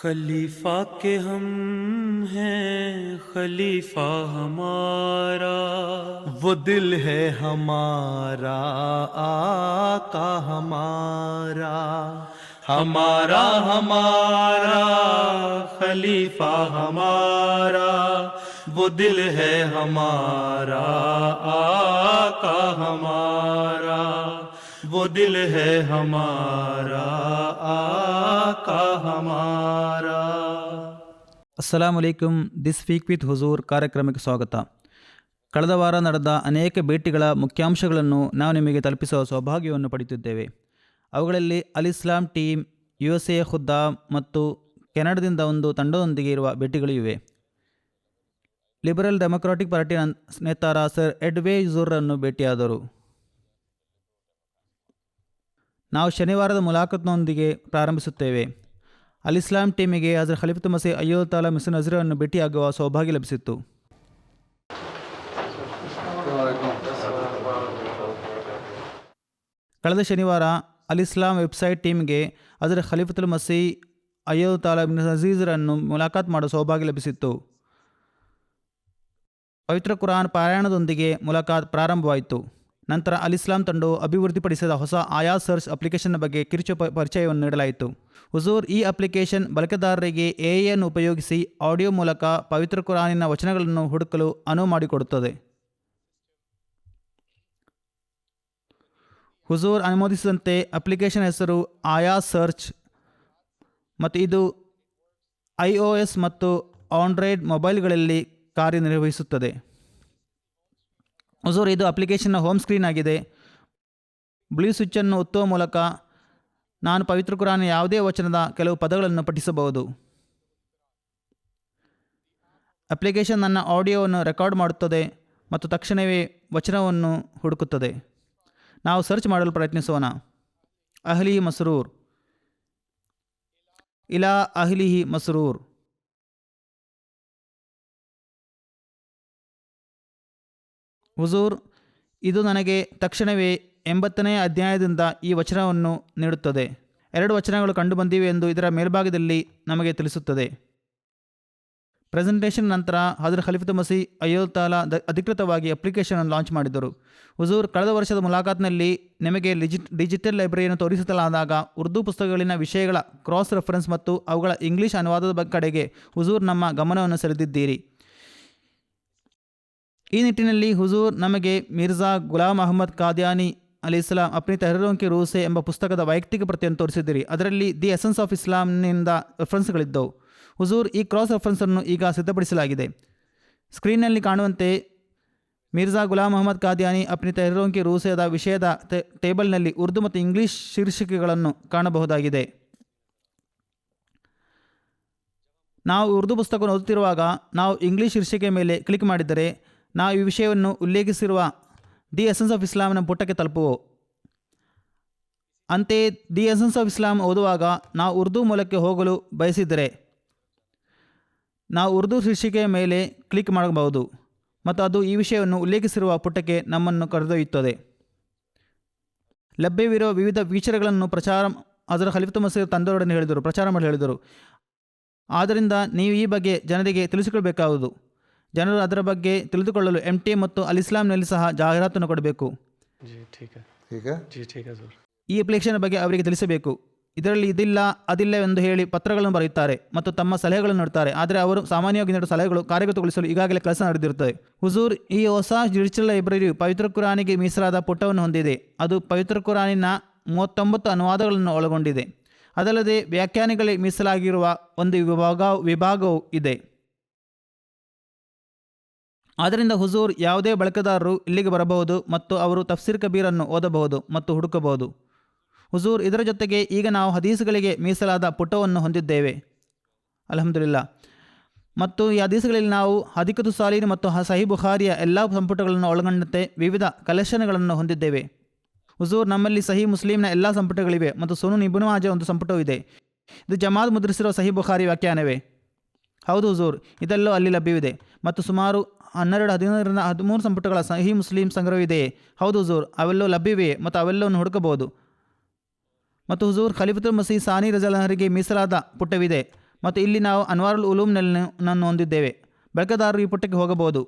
खलीफा के हम हैं खलीफा हमारा, वो दिल है हमारा आका हमारा, हमारा हमारा खलीफा हमारा, वो दिल है हमारा आका हमारा, वो दिल है हमारा आका हमारा। ಅಸ್ಸಲಾಮ್ ಅಲೈಕುಮ್. ದಿಸ್ ವೀಕ್ ವಿತ್ ಹುಜೂರ್ ಕಾರ್ಯಕ್ರಮಕ್ಕೆ ಸ್ವಾಗತ. ಕಳೆದ ವಾರ ನಡೆದ ಅನೇಕ ಭೇಟಿಗಳ ಮುಖ್ಯಾಂಶಗಳನ್ನು ನಾವು ನಿಮಗೆ ತಲುಪಿಸುವ ಸೌಭಾಗ್ಯವನ್ನು ಪಡೆಯುತ್ತಿದ್ದೇವೆ. ಅವುಗಳಲ್ಲಿ ಅಲ್ ಇಸ್ಲಾಂ ಟೀಮ್, USA ಖುದ್ದಾಮ್ ಮತ್ತು ಕೆನಡಾದಿಂದ ಒಂದು ತಂಡದೊಂದಿಗೆ ಇರುವ ಭೇಟಿಗಳು ಇವೆ. ಲಿಬರಲ್ ಡೆಮೊಕ್ರಾಟಿಕ್ ಪಾರ್ಟಿ ನೇತಾರ ಸರ್ ಎಡ್ವೇ ಯುಜೂರ್ರನ್ನು ಭೇಟಿಯಾದರು. ನಾವು ಶನಿವಾರದ ಮುಲಾಖತ್ನೊಂದಿಗೆ ಪ್ರಾರಂಭಿಸುತ್ತೇವೆ. ಅಲ್ ಇಸ್ಲಾಂ ಟೀಮಿಗೆ ಹಜರತ್ ಖಲೀಫತ್ ಮಸೀಹ್ ಅಯ್ಯದ್ ತಾಲಾ ಮಿಸ್ ನಜೀರನ್ನು ಭೇಟಿಯಾಗುವ ಸೌಭಾಗ್ಯ ಲಭಿಸಿತ್ತು. ಕಳೆದ ಶನಿವಾರ ಅಲ್ ಇಸ್ಲಾಂ ವೆಬ್ಸೈಟ್ ಟೀಮ್ಗೆ ಹಜರತ್ ಖಲೀಫತ್ ಮಸೀಹ್ ಅಯ್ಯದ್ ತಾಲಾ ಮಿಸ್ ನಜೀರನ್ನು ಮುಲಾಖಾತ್ ಮಾಡುವ ಸೌಭಾಗ್ಯ ಲಭಿಸಿತ್ತು. ಪವಿತ್ರ ಕುರಾನ್ ಪಾರಾಯಣದೊಂದಿಗೆ ಮುಲಾಖಾತ್ ಪ್ರಾರಂಭವಾಯಿತು. ನಂತರ ಅಲ್ ಇಸ್ಲಾಂ ತಂಡವು ಅಭಿವೃದ್ಧಿಪಡಿಸಿದ ಹೊಸ ಆಯಾತ್ ಸರ್ಚ್ ಅಪ್ಲಿಕೇಶನ್ ಬಗ್ಗೆ ಕಿರುಚು ಪರಿಚಯವನ್ನು ನೀಡಲಾಯಿತು. ಹುಜೂರ್ ಈ ಅಪ್ಲಿಕೇಶನ್ ಬಳಕೆದಾರರಿಗೆ ಎಐಯನ್ನು ಉಪಯೋಗಿಸಿ ಆಡಿಯೋ ಮೂಲಕ ಪವಿತ್ರ ಕುರಾನಿನ ವಚನಗಳನ್ನು ಹುಡುಕಲು ಅನುವು ಮಾಡಿಕೊಡುತ್ತದೆ. ಹುಜೂರ್ ಅನುಮೋದಿಸಿದಂತೆ ಅಪ್ಲಿಕೇಶನ್ ಹೆಸರು ಆಯಾತ್ ಸರ್ಚ್ ಮತ್ತು ಇದು iOS ಮತ್ತು ಆಂಡ್ರಾಯ್ಡ್ ಮೊಬೈಲ್ಗಳಲ್ಲಿ ಕಾರ್ಯನಿರ್ವಹಿಸುತ್ತದೆ. ಹುಜೂರ್ ಇದು ಅಪ್ಲಿಕೇಶನ್ನ ಹೋಮ್ ಸ್ಕ್ರೀನ್ ಆಗಿದೆ. ಬ್ಲೂ ಸ್ವಿಚ್ಚನ್ನು ಒತ್ತುವ ಮೂಲಕ ನಾನು ಪವಿತ್ರ ಕುರಾನ್ನ ಯಾವುದೇ ವಚನದ ಕೆಲವು ಪದಗಳನ್ನು ಪಠಿಸಬಹುದು. ಅಪ್ಲಿಕೇಶನ್ ನನ್ನ ಆಡಿಯೋವನ್ನು ರೆಕಾರ್ಡ್ ಮಾಡುತ್ತದೆ ಮತ್ತು ತಕ್ಷಣವೇ ವಚನವನ್ನು ಹುಡುಕುತ್ತದೆ. ನಾವು ಸರ್ಚ್ ಮಾಡಲು ಪ್ರಯತ್ನಿಸೋಣ. ಅಹ್ಲಿ ಮಸ್ರೂರ್, ಇಲಾ ಅಹ್ಲಿಹಿ ಮಸ್ರೂರ್. ಹುಜೂರ್ ಇದು ನನಗೆ ತಕ್ಷಣವೇ 80ನೇ ಅಧ್ಯಾಯದಿಂದ ಈ ವಚನವನ್ನು ನೀಡುತ್ತದೆ. 2 ವಚನಗಳು ಕಂಡುಬಂದಿವೆ ಎಂದು ಇದರ ಮೇಲ್ಭಾಗದಲ್ಲಿ ನಮಗೆ ತಿಳಿಸುತ್ತದೆ. ಪ್ರೆಸೆಂಟೇಷನ್ ನಂತರ ಹಜರತ್ ಖಲೀಫತ್ ಮಸೀಹ್ ಅಯ್ಯದ್ ತಾಲಾ ಅಧಿಕೃತವಾಗಿ ಅಪ್ಲಿಕೇಶನ್ ಅನ್ನು ಲಾಂಚ್ ಮಾಡಿದರು. ಹುಜೂರ್ ಕಳೆದ ವರ್ಷದ ಮುಲಾಖಾತ್ನಲ್ಲಿ ನಿಮಗೆ ಡಿಜಿಟಲ್ ಲೈಬ್ರರಿಯನ್ನು ತೋರಿಸಲಾದಾಗ ಉರ್ದು ಪುಸ್ತಕಗಳಿನ ವಿಷಯಗಳ ಕ್ರಾಸ್ ರೆಫರೆನ್ಸ್ ಮತ್ತು ಅವುಗಳ ಇಂಗ್ಲಿಷ್ ಅನುವಾದದ ಕಡೆಗೆ ಹುಜೂರ್ ನಮ್ಮ ಗಮನವನ್ನು ಸೆಳೆದಿದ್ದೀರಿ. ಈ ನಿಟ್ಟಿನಲ್ಲಿ ಹುಜೂರ್ ನಮಗೆ ಮಿರ್ಜಾ ಗುಲಾಮ್ ಅಹ್ಮದ್ ಕಾದ್ಯಾನಿ ಅಲೈಹಿಸ್ಸಲಾಂ ಅಪ್ನಿ ತಹರೀರೋಂ ಕಿ ರೂಹ್ ಸೆ ಎಂಬ ಪುಸ್ತಕದ ವೈಯಕ್ತಿಕ ಪ್ರತಿಯನ್ನು ತೋರಿಸಿದ್ದೀರಿ. ಅದರಲ್ಲಿ ದಿ ಎಸೆನ್ಸ್ ಆಫ್ ಇಸ್ಲಾಂನಿಂದ ರೆಫರೆನ್ಸ್ಗಳಿದ್ದವು. ಹುಜೂರ್ ಈ ಕ್ರಾಸ್ ರೆಫರೆನ್ಸನ್ನು ಈಗ ಸಿದ್ಧಪಡಿಸಲಾಗಿದೆ. ಸ್ಕ್ರೀನ್ನಲ್ಲಿ ಕಾಣುವಂತೆ ಮಿರ್ಜಾ ಗುಲಾಮ್ ಅಹ್ಮದ್ ಕಾದ್ಯಾನಿ ಅಪ್ನಿ ತಹರೀರೋಂ ಕಿ ರೂಹ್ ಸೆದ ವಿಷಯದ ಟೇಬಲ್ನಲ್ಲಿ ಉರ್ದು ಮತ್ತು ಇಂಗ್ಲಿಷ್ ಶೀರ್ಷಿಕೆಗಳನ್ನು ಕಾಣಬಹುದಾಗಿದೆ. ನಾವು ಉರ್ದು ಪುಸ್ತಕವನ್ನು ಓದುತ್ತಿರುವಾಗ ನಾವು ಇಂಗ್ಲಿಷ್ ಶೀರ್ಷಿಕೆ ಮೇಲೆ ಕ್ಲಿಕ್ ಮಾಡಿದರೆ ನಾವು ಈ ವಿಷಯವನ್ನು ಉಲ್ಲೇಖಿಸಿರುವ ದಿ ಎಸೆನ್ಸ್ ಆಫ್ ಇಸ್ಲಾಂನ ಪುಟಕ್ಕೆ ತಲುಪುವು. ಅಂತೆಯೇ ದಿ ಎಸೆನ್ಸ್ ಆಫ್ ಇಸ್ಲಾಂ ಓದುವಾಗ ನಾವು ಉರ್ದು ಮೂಲಕ್ಕೆ ಹೋಗಲು ಬಯಸಿದರೆ ನಾವು ಉರ್ದು ಶೀರ್ಷಿಕೆಯ ಮೇಲೆ ಕ್ಲಿಕ್ ಮಾಡಬಹುದು ಮತ್ತು ಅದು ಈ ವಿಷಯವನ್ನು ಉಲ್ಲೇಖಿಸಿರುವ ಪುಟಕ್ಕೆ ನಮ್ಮನ್ನು ಕರೆದೊಯ್ಯುತ್ತದೆ. ಲಭ್ಯವಿರುವ ವಿವಿಧ ಫೀಚರ್ಗಳನ್ನು ಹಜರತ್ ಖಲೀಫತ್ ಮಸೀಹ್ ತಂದೆಯೊಡನೆ ಪ್ರಚಾರ ಮಾಡಲು ಹೇಳಿದರು. ಆದ್ದರಿಂದ ನೀವು ಈ ಬಗ್ಗೆ ಜನರಿಗೆ ತಿಳಿಸಿಕೊಡಬೇಕಾಗುವುದು. ಜನರು ಅದರ ಬಗ್ಗೆ ತಿಳಿದುಕೊಳ್ಳಲು MTA ಮತ್ತು ಅಲ್ ಇಸ್ಲಾಂನಲ್ಲಿ ಸಹ ಜಾಹೀರಾತನ್ನು ಕೊಡಬೇಕು. ಈ ಅಪ್ಲಿಕೇಶನ್ ಬಗ್ಗೆ ಅವರಿಗೆ ತಿಳಿಸಬೇಕು. ಇದರಲ್ಲಿ ಇದಿಲ್ಲ ಅದಿಲ್ಲ ಎಂದು ಹೇಳಿ ಪತ್ರಗಳನ್ನು ಬರೆಯುತ್ತಾರೆ ಮತ್ತು ತಮ್ಮ ಸಲಹೆಗಳನ್ನು ನೀಡುತ್ತಾರೆ. ಆದರೆ ಅವರು ಸಾಮಾನ್ಯವಾಗಿ ನೀಡುವ ಸಲಹೆಗಳು ಕಾರ್ಯಗತಗೊಳಿಸಲು ಈಗಾಗಲೇ ಕೆಲಸ ನಡೆದಿರುತ್ತದೆ. ಹುಜೂರ್ ಈ ಹೊಸ ಡಿಜಿಟಲ್ ಲೈಬ್ರರಿಯು ಪವಿತ್ರ ಕುರಾನಿಗೆ ಮೀಸಲಾದ ಪುಟವನ್ನು ಹೊಂದಿದೆ. ಅದು ಪವಿತ್ರ ಕುರಾನಿನ 39 ಅನುವಾದಗಳನ್ನು ಒಳಗೊಂಡಿದೆ. ಅದಲ್ಲದೆ ವ್ಯಾಖ್ಯಾನಿಗಳಿಗೆ ಮೀಸಲಾಗಿರುವ ಒಂದು ವಿಭಾಗವೂ ಇದೆ. ಆದ್ದರಿಂದ ಹುಜೂರ್ ಯಾವುದೇ ಬಳಕೆದಾರರು ಇಲ್ಲಿಗೆ ಬರಬಹುದು ಮತ್ತು ಅವರು ತಫ್ಸೀರ್ ಕಬೀರನ್ನು ಓದಬಹುದು ಮತ್ತು ಹುಡುಕಬಹುದು. ಹುಜೂರ್ ಇದರ ಜೊತೆಗೆ ಈಗ ನಾವು ಹದೀಸ್ಗಳಿಗೆ ಮೀಸಲಾದ ಪುಟವನ್ನು ಹೊಂದಿದ್ದೇವೆ. ಅಲ್ಹಮ್ದುಲಿಲ್ಲಾ. ಮತ್ತು ಈ ಹದೀಸ್ಗಳಲ್ಲಿ ನಾವು ಹದೀಕತು ಸಾಲೀನ್ ಮತ್ತು ಸಹೀಹ್ ಬುಖಾರಿಯ ಎಲ್ಲ ಸಂಪುಟಗಳನ್ನು ಒಳಗೊಂಡಂತೆ ವಿವಿಧ ಕಲೆಕ್ಷನ್ಗಳನ್ನು ಹೊಂದಿದ್ದೇವೆ. ಹುಜೂರ್ ನಮ್ಮಲ್ಲಿ ಸಹೀಹ್ ಮುಸ್ಲಿಮ್ನ ಎಲ್ಲ ಸಂಪುಟಗಳಿವೆ ಮತ್ತು ಸುನನ್ ಇಬ್ನು ಮಾಜಾ ಒಂದು ಸಂಪುಟವೂ ಇದೆ. ಇದು ಜಮಾತ್ ಮುದ್ರಿಸಿರುವ ಸಹೀಹ್ ಬುಖಾರಿ ವ್ಯಾಖ್ಯಾನವೇ? ಹೌದು ಹುಜೂರ್, ಇದೆಲ್ಲೋ ಅಲ್ಲಿ ಲಭ್ಯವಿದೆ. ಮತ್ತು ಸುಮಾರು 12, 13, 13 ಸಂಪುಟಗಳ ಸಹೀಹ್ ಮುಸ್ಲಿಂ ಸಂಗ್ರಹವಿದೆಯೇ? ಹೌದು ಹುಜೂರ್, ಅವೆಲ್ಲೋ ಲಭ್ಯವಿವೆ ಮತ್ತು ಅವೆಲ್ಲವನ್ನು ಹುಡುಕಬಹುದು. ಮತ್ತು ಹುಜೂರ್ ಖಲೀಫತುಲ್ ಮಸೀಹ್ ಸಾನಿ ರಜಲ್ಲಾಹರಿಗೆ ಮೀಸಲಾದ ಪುಟವಿದೆ ಮತ್ತು ಇಲ್ಲಿ ನಾವು ಅನ್ವಾರುಲ್ ಉಲೂಮ್ನನ್ನು ಹೊಂದಿದ್ದೇವೆ. ಬಳಕೆದಾರರು ಈ ಪುಟಕ್ಕೆ ಹೋಗಬಹುದು,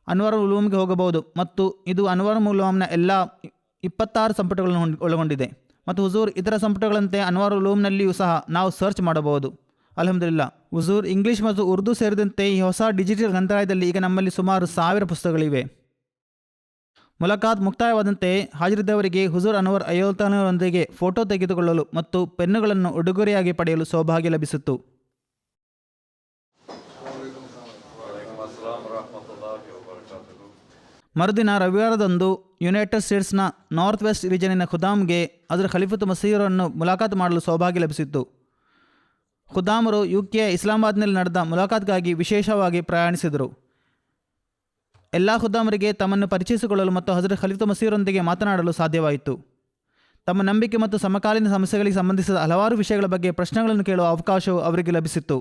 ಅನ್ವಾರುಲ್ ಉಲೂಮ್ಗೆ ಹೋಗಬಹುದು ಮತ್ತು ಇದು ಅನ್ವಾರುಲ್ ಉಲೂಮ್ನ ಎಲ್ಲ 26 ಸಂಪುಟಗಳನ್ನು ಒಳಗೊಂಡಿದೆ. ಮತ್ತು ಹುಜೂರ್ ಇತರ ಸಂಪುಟಗಳಂತೆ ಅನ್ವಾರುಲ್ ಉಲೂಮ್ನಲ್ಲಿಯೂ ಸಹ ನಾವು ಸರ್ಚ್ ಮಾಡಬಹುದು. ಅಲ್ಹಮ್ದುಲಿಲ್ಲಾ, ಹುಜೂರ್ ಇಂಗ್ಲೀಷ್ ಮತ್ತು ಉರ್ದು ಸೇರಿದಂತೆ ಈ ಹೊಸ ಡಿಜಿಟಲ್ ಗ್ರಂಥಾಲಯದಲ್ಲಿ ಈಗ ನಮ್ಮಲ್ಲಿ ಸುಮಾರು 1000 ಪುಸ್ತಕಗಳಿವೆ. ಮುಲಾಕಾತ್ ಮುಕ್ತಾಯವಾದಂತೆ ಹಾಜರಿದ್ದವರಿಗೆ ಹುಜೂರ್ ಅನ್ವರ್ ಅಯ್ಯೋಲ್ತಾನವರೊಂದಿಗೆ ಫೋಟೋ ತೆಗೆದುಕೊಳ್ಳಲು ಮತ್ತು ಪೆನ್ನುಗಳನ್ನು ಉಡುಗೊರೆಯಾಗಿ ಪಡೆಯಲು ಸೌಭಾಗ್ಯ ಲಭಿಸಿತು. ಮರುದಿನ ರವಿವಾರದಂದು ಯುನೈಟೆಡ್ ಸ್ಟೇಟ್ಸ್ನ ನಾರ್ತ್ ವೆಸ್ಟ್ ರೀಜನಿನ ಖುದಾಮ್ಗೆ ಅದರ ಖಲೀಫತ್ ಮಸೀರನ್ನು ಮುಲಾಕಾತ್ ಮಾಡಲು ಸೌಭಾಗ್ಯ ಲಭಿಸಿತ್ತು. ಖುದಾಮರು ಯುಕೆಯ ಇಸ್ಲಾಮಾಬಾದ್ನಲ್ಲಿ ನಡೆದ ಮುಲಾಕಾತ್ಗಾಗಿ ವಿಶೇಷವಾಗಿ ಪ್ರಯಾಣಿಸಿದರು. ಎಲ್ಲ ಖುದ್ದಾಮರಿಗೆ ತಮ್ಮನ್ನು ಪರಿಚಯಿಸಿಕೊಳ್ಳಲು ಮತ್ತು ಹಜರತ್ ಖಲೀಫತ್ ಮಸೀರೊಂದಿಗೆ ಮಾತನಾಡಲು ಸಾಧ್ಯವಾಯಿತು. ತಮ್ಮ ನಂಬಿಕೆ ಮತ್ತು ಸಮಕಾಲೀನ ಸಮಸ್ಯೆಗಳಿಗೆ ಸಂಬಂಧಿಸಿದ ಹಲವಾರು ವಿಷಯಗಳ ಬಗ್ಗೆ ಪ್ರಶ್ನೆಗಳನ್ನು ಕೇಳುವ ಅವಕಾಶವು ಅವರಿಗೆ ಲಭಿಸಿತ್ತು.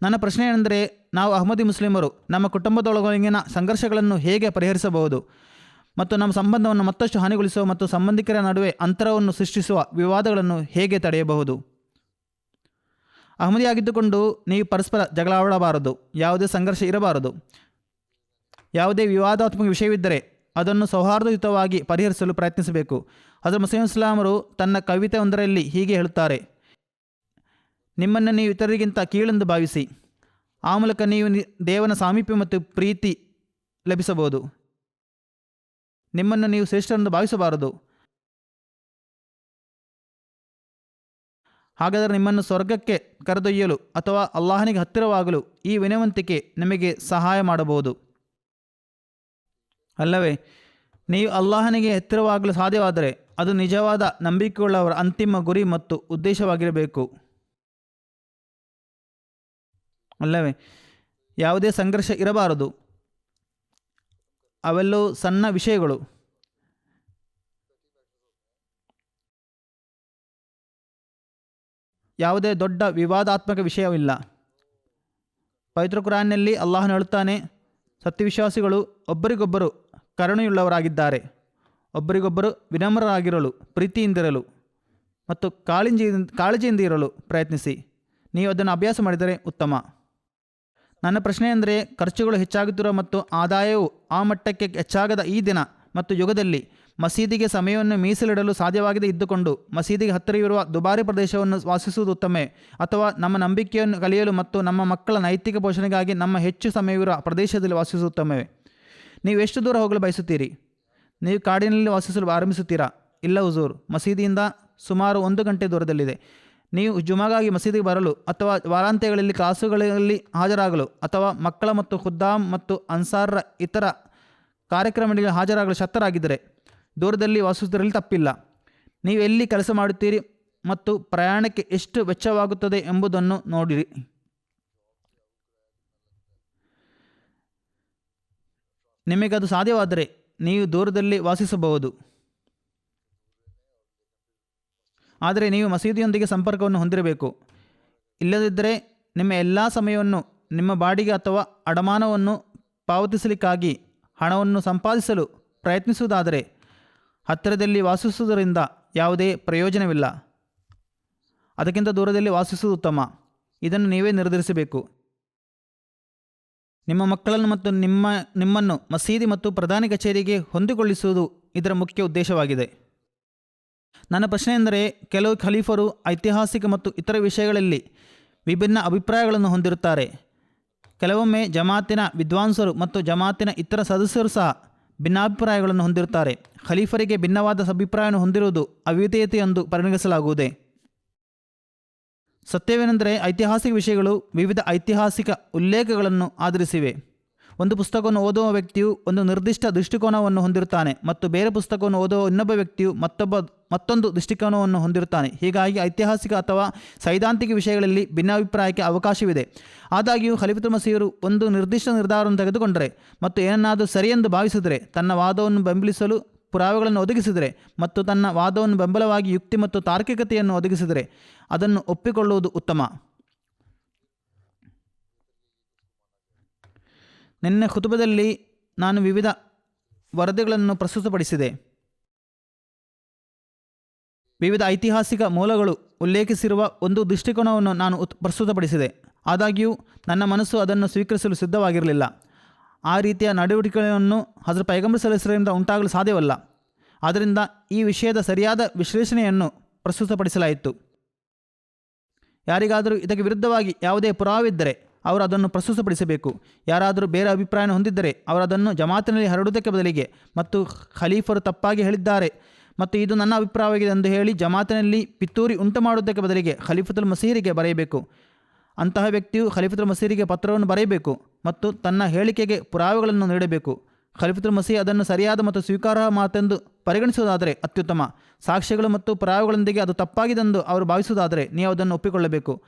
ನನ್ನ ಪ್ರಶ್ನೆ ಏನೆಂದರೆ, ನಾವು ಅಹ್ಮದಿ ಮುಸ್ಲಿಮರು ನಮ್ಮ ಕುಟುಂಬದೊಳಗಿನ ಸಂಘರ್ಷಗಳನ್ನು ಹೇಗೆ ಪರಿಹರಿಸಬಹುದು ಮತ್ತು ನಮ್ಮ ಸಂಬಂಧವನ್ನು ಮತ್ತಷ್ಟು ಹಾನಿಗೊಳಿಸುವ ಮತ್ತು ಸಂಬಂಧಿಕರ ನಡುವೆ ಅಂತರವನ್ನು ಸೃಷ್ಟಿಸುವ ವಿವಾದಗಳನ್ನು ಹೇಗೆ ತಡೆಯಬಹುದು? ಅಹ್ಮದಿಯಾಗಿದ್ದುಕೊಂಡು ನೀವು ಪರಸ್ಪರ ಜಗಳಾಡಬಾರದು, ಯಾವುದೇ ಸಂಘರ್ಷ ಇರಬಾರದು. ಯಾವುದೇ ವಿವಾದಾತ್ಮಕ ವಿಷಯವಿದ್ದರೆ ಅದನ್ನು ಸೌಹಾರ್ದಯುತವಾಗಿ ಪರಿಹರಿಸಲು ಪ್ರಯತ್ನಿಸಬೇಕು. ಹಜರತ್ ಮಸೀಹ್ ಇಸ್ಲಾಮರು ತನ್ನ ಕವಿತೆ ಒಂದರಲ್ಲಿ ಹೀಗೆ ಹೇಳುತ್ತಾರೆ, ನಿಮ್ಮನ್ನು ನೀವು ಇತರರಿಗಿಂತ ಕೀಳೆಂದು ಭಾವಿಸಿ, ಆ ಮೂಲಕ ನೀವು ದೇವನ ಸಾಮೀಪ್ಯ ಮತ್ತು ಪ್ರೀತಿ ಲಭಿಸಬಹುದು. ನಿಮ್ಮನ್ನು ನೀವು ಶ್ರೇಷ್ಠರೆಂದು ಭಾವಿಸಬಾರದು, ಹಾಗಾದರೆ ನಿಮ್ಮನ್ನು ಸ್ವರ್ಗಕ್ಕೆ ಕರೆದೊಯ್ಯಲು ಅಥವಾ ಅಲ್ಲಾಹನಿಗೆ ಹತ್ತಿರವಾಗಲು ಈ ವಿನವಂತಿಕೆ ನಿಮಗೆ ಸಹಾಯ ಮಾಡಬಹುದು ಅಲ್ಲವೇ? ನೀವು ಅಲ್ಲಾಹನಿಗೆ ಹತ್ತಿರವಾಗಲು ಸಾಧ್ಯವಾದರೆ ಅದು ನಿಜವಾದ ನಂಬಿಕೆಯುಳ್ಳವರ ಅಂತಿಮ ಗುರಿ ಮತ್ತು ಉದ್ದೇಶವಾಗಿರಬೇಕು ಅಲ್ಲವೇ? ಯಾವುದೇ ಸಂಘರ್ಷ ಇರಬಾರದು, ಅವೆಲ್ಲವೂ ಸಣ್ಣ ವಿಷಯಗಳು. ಯಾವುದೇ ದೊಡ್ಡ ವಿವಾದಾತ್ಮಕ ವಿಷಯವಿಲ್ಲ. ಪವಿತ್ರ ಕುರಾನ್ನಲ್ಲಿ ಅಲ್ಲಾಹನು ಹೇಳುತ್ತಾನೆ, ಸತ್ಯವಿಶ್ವಾಸಿಗಳು ಒಬ್ಬರಿಗೊಬ್ಬರು ಕರುಣೆಯುಳ್ಳವರಾಗಿದ್ದಾರೆ, ಒಬ್ಬರಿಗೊಬ್ಬರು ವಿನಮ್ರರಾಗಿರಲು, ಪ್ರೀತಿಯಿಂದಿರಲು ಮತ್ತು ಕಾಳಜಿಯಿಂದ ಇರಲು ಪ್ರಯತ್ನಿಸಿ. ನೀವು ಅದನ್ನು ಅಭ್ಯಾಸ ಮಾಡಿದರೆ ಉತ್ತಮ. ನನ್ನ ಪ್ರಶ್ನೆ ಎಂದರೆ, ಖರ್ಚುಗಳು ಹೆಚ್ಚಾಗುತ್ತಿರುವ ಮತ್ತು ಆದಾಯವು ಆ ಮಟ್ಟಕ್ಕೆ ಹೆಚ್ಚಾಗದ ಈ ದಿನ ಮತ್ತು ಯುಗದಲ್ಲಿ ಮಸೀದಿಗೆ ಸಮಯವನ್ನು ಮೀಸಲಿಡಲು ಸಾಧ್ಯವಾಗದೇ ಇದ್ದುಕೊಂಡು ಮಸೀದಿಗೆ ಹತ್ತಿರವಿರುವ ದುಬಾರಿ ಪ್ರದೇಶವನ್ನು ವಾಸಿಸುವುದು ಉತ್ತಮವೇ, ಅಥವಾ ನಮ್ಮ ನಂಬಿಕೆಯನ್ನು ಕಲಿಯಲು ಮತ್ತು ನಮ್ಮ ಮಕ್ಕಳ ನೈತಿಕ ಪೋಷಣೆಗಾಗಿ ನಮ್ಮ ಹೆಚ್ಚು ಸಮಯವಿರುವ ಪ್ರದೇಶದಲ್ಲಿ ವಾಸಿಸುವುದು ಉತ್ತಮವೇ? ನೀವು ಎಷ್ಟು ದೂರ ಹೋಗಲು ಬಯಸುತ್ತೀರಿ? ನೀವು ಕಾಡಿನಲ್ಲಿ ವಾಸಿಸಲು ಆರಂಭಿಸುತ್ತೀರಾ? ಇಲ್ಲ ಹುಜೂರ್, ಮಸೀದಿಯಿಂದ ಸುಮಾರು 1 ಗಂಟೆ ದೂರದಲ್ಲಿದೆ. ನೀವು ಜುಮಾಗಾಗಿ ಮಸೀದಿಗೆ ಬರಲು ಅಥವಾ ವಾರಾಂತ್ಯಗಳಲ್ಲಿ ಕ್ಲಾಸುಗಳಲ್ಲಿ ಹಾಜರಾಗಲು ಅಥವಾ ಮಕ್ಕಳ ಮತ್ತು ಖುದ್ದಾಮ್ ಮತ್ತು ಅನ್ಸಾರರ ಇತರ ಕಾರ್ಯಕ್ರಮಗಳಿಗೆ ಹಾಜರಾಗಲು ಶಕ್ತರಾಗಿದ್ದರೆ ದೂರದಲ್ಲಿ ವಾಸಿಸುವುದರಲ್ಲಿ ತಪ್ಪಿಲ್ಲ. ನೀವು ಎಲ್ಲಿ ಕೆಲಸ ಮಾಡುತ್ತೀರಿ ಮತ್ತು ಪ್ರಯಾಣಕ್ಕೆ ಎಷ್ಟು ವೆಚ್ಚವಾಗುತ್ತದೆ ಎಂಬುದನ್ನು ನೋಡಿರಿ. ನಿಮಗದು ಸಾಧ್ಯವಾದರೆ ನೀವು ದೂರದಲ್ಲಿ ವಾಸಿಸಬಹುದು, ಆದರೆ ನೀವು ಮಸೀದಿಯೊಂದಿಗೆ ಸಂಪರ್ಕವನ್ನು ಹೊಂದಿರಬೇಕು. ಇಲ್ಲದಿದ್ದರೆ ನಿಮ್ಮ ಎಲ್ಲ ಸಮಯವನ್ನು ನಿಮ್ಮ ಬಾಡಿಗೆ ಅಥವಾ ಅಡಮಾನವನ್ನು ಪಾವತಿಸಲಿಕ್ಕಾಗಿ ಹಣವನ್ನು ಸಂಪಾದಿಸಲು ಪ್ರಯತ್ನಿಸುವುದಾದರೆ ಹತ್ತಿರದಲ್ಲಿ ವಾಸಿಸುವುದರಿಂದ ಯಾವುದೇ ಪ್ರಯೋಜನವಿಲ್ಲ. ಅದಕ್ಕಿಂತ ದೂರದಲ್ಲಿ ವಾಸಿಸುವುದು ಉತ್ತಮ. ಇದನ್ನು ನೀವೇ ನಿರ್ಧರಿಸಬೇಕು. ನಿಮ್ಮ ಮಕ್ಕಳನ್ನು ಮತ್ತು ನಿಮ್ಮನ್ನು ಮಸೀದಿ ಮತ್ತು ಪ್ರಧಾನಿ ಕಚೇರಿಗೆ ಹೊಂದಿಕೊಳ್ಳಿಸುವುದು ಇದರ ಮುಖ್ಯ ಉದ್ದೇಶವಾಗಿದೆ. ನನ್ನ ಪ್ರಶ್ನೆ ಎಂದರೆ, ಕೆಲವು ಖಲೀಫರು ಐತಿಹಾಸಿಕ ಮತ್ತು ಇತರ ವಿಷಯಗಳಲ್ಲಿ ವಿಭಿನ್ನ ಅಭಿಪ್ರಾಯಗಳನ್ನು ಹೊಂದಿರುತ್ತಾರೆ. ಕೆಲವೊಮ್ಮೆ ಜಮಾತಿನ ವಿದ್ವಾಂಸರು ಮತ್ತು ಜಮಾತಿನ ಇತರ ಸದಸ್ಯರು ಸಹ ಭಿನ್ನಾಭಿಪ್ರಾಯಗಳನ್ನು ಹೊಂದಿರುತ್ತಾರೆ. ಖಲೀಫರಿಗೆ ಭಿನ್ನವಾದ ಅಭಿಪ್ರಾಯವನ್ನು ಹೊಂದಿರುವುದು ಅವಿಧೇಯತೆ ಎಂದು ಪರಿಗಣಿಸಲಾಗುವುದೇ? ಸತ್ಯವೇನೆಂದರೆ, ಐತಿಹಾಸಿಕ ವಿಷಯಗಳು ವಿವಿಧ ಐತಿಹಾಸಿಕ ಉಲ್ಲೇಖಗಳನ್ನು ಆಧರಿಸಿವೆ. ಒಂದು ಪುಸ್ತಕವನ್ನು ಓದುವ ವ್ಯಕ್ತಿಯು ಒಂದು ನಿರ್ದಿಷ್ಟ ದೃಷ್ಟಿಕೋನವನ್ನು ಹೊಂದಿರುತ್ತಾನೆ ಮತ್ತು ಬೇರೆ ಪುಸ್ತಕವನ್ನು ಓದುವ ಇನ್ನೊಬ್ಬ ವ್ಯಕ್ತಿಯು ಮತ್ತೊಂದು ದೃಷ್ಟಿಕೋನವನ್ನು ಹೊಂದಿರುತ್ತಾನೆ. ಹೀಗಾಗಿ ಐತಿಹಾಸಿಕ ಅಥವಾ ಸೈದ್ಧಾಂತಿಕ ವಿಷಯಗಳಲ್ಲಿ ಭಿನ್ನಾಭಿಪ್ರಾಯಕ್ಕೆ ಅವಕಾಶವಿದೆ. ಆದಾಗ್ಯೂ ಖಲೀಫತುಲ್ ಮಸೀಹರು ಒಂದು ನಿರ್ದಿಷ್ಟ ನಿರ್ಧಾರವನ್ನು ತೆಗೆದುಕೊಂಡರೆ ಮತ್ತು ಏನನ್ನಾದರೂ ಸರಿಯೆಂದು ಭಾವಿಸಿದರೆ, ತನ್ನ ವಾದವನ್ನು ಬೆಂಬಲಿಸಲು ಪುರಾವೆಗಳನ್ನು ಒದಗಿಸಿದರೆ ಮತ್ತು ತನ್ನ ವಾದವನ್ನು ಬೆಂಬಲವಾಗಿ ಯುಕ್ತಿ ಮತ್ತು ತಾರ್ಕಿಕತೆಯನ್ನು ಒದಗಿಸಿದರೆ ಅದನ್ನು ಒಪ್ಪಿಕೊಳ್ಳುವುದು ಉತ್ತಮ. ನಿನ್ನೆ ಖುತುಬದಲ್ಲಿ ನಾನು ವಿವಿಧ ವರದಿಗಳನ್ನು ಪ್ರಸ್ತುತಪಡಿಸಿದೆ. ವಿವಿಧ ಐತಿಹಾಸಿಕ ಮೂಲಗಳು ಉಲ್ಲೇಖಿಸಿರುವ ಒಂದು ದೃಷ್ಟಿಕೋನವನ್ನು ನಾನು ಪ್ರಸ್ತುತಪಡಿಸಿದೆ. ಆದಾಗ್ಯೂ ನನ್ನ ಮನಸ್ಸು ಅದನ್ನು ಸ್ವೀಕರಿಸಲು ಸಿದ್ಧವಾಗಿರಲಿಲ್ಲ. ಆ ರೀತಿಯ ನಡವಳಿಕೆಯನ್ನು ಹಜರತ್ ಪೈಗಂಬರ್ ಸಲ್ಲಲ್ಲಾಹು ಅಲೈಹಿ ವಸಲ್ಲಂ ಉಂಟಾಗಲು ಸಾಧ್ಯವಲ್ಲ. ಆದ್ದರಿಂದ ಈ ವಿಷಯದ ಸರಿಯಾದ ವಿಶ್ಲೇಷಣೆಯನ್ನು ಪ್ರಸ್ತುತಪಡಿಸಲಾಯಿತು. ಯಾರಿಗಾದರೂ ಇದಕ್ಕೆ ವಿರುದ್ಧವಾಗಿ ಯಾವುದೇ ಪುರಾವಿದ್ದರೆ ಅವರು ಅದನ್ನು ಪ್ರಸ್ತುತಪಡಿಸಬೇಕು. ಯಾರಾದರೂ ಬೇರೆ ಅಭಿಪ್ರಾಯ ಹೊಂದಿದ್ದರೆ ಅವರು ಅದನ್ನು ಜಮಾತಿನಲ್ಲಿ ಹರಡುವುದಕ್ಕೆ ಬದಲಿಗೆ ಮತ್ತು ಖಲೀಫರು ತಪ್ಪಾಗಿ ಹೇಳಿದ್ದಾರೆ ಮತ್ತು ಇದು ನನ್ನ ಅಭಿಪ್ರಾಯವಾಗಿದೆ ಎಂದು ಹೇಳಿ ಜಮಾತಿನಲ್ಲಿ ಪಿತೂರಿ ಉಂಟು ಮಾಡುವುದಕ್ಕೆ ಬದಲಿಗೆ ಖಲೀಫತುಲ್ ಮಸೀರಿಗೆ ಬರೆಯಬೇಕು. ಅಂತಹ ವ್ಯಕ್ತಿಯು ಖಲೀಫತುಲ್ ಮಸೀರಿಗೆ ಪತ್ರವನ್ನು ಬರೆಯಬೇಕು ಮತ್ತು ತನ್ನ ಹೇಳಿಕೆಗೆ ಪುರಾವೆಗಳನ್ನು ನೀಡಬೇಕು. ಖಲೀಫತುಲ್ ಮಸೀಹ್ ಅದನ್ನು ಸರಿಯಾದ ಮತ್ತು ಸ್ವೀಕಾರಾರ್ಹ ಮಾತೆಂದು ಪರಿಗಣಿಸುವುದಾದರೆ ಅತ್ಯುತ್ತಮ. ಸಾಕ್ಷ್ಯಗಳು ಮತ್ತು ಪುರಾವೆಗಳೊಂದಿಗೆ ಅದು ತಪ್ಪಾಗಿದೆಂದು ಅವರು ಭಾವಿಸುವುದಾದರೆ ನೀವು ಅದನ್ನು ಒಪ್ಪಿಕೊಳ್ಳಬೇಕು.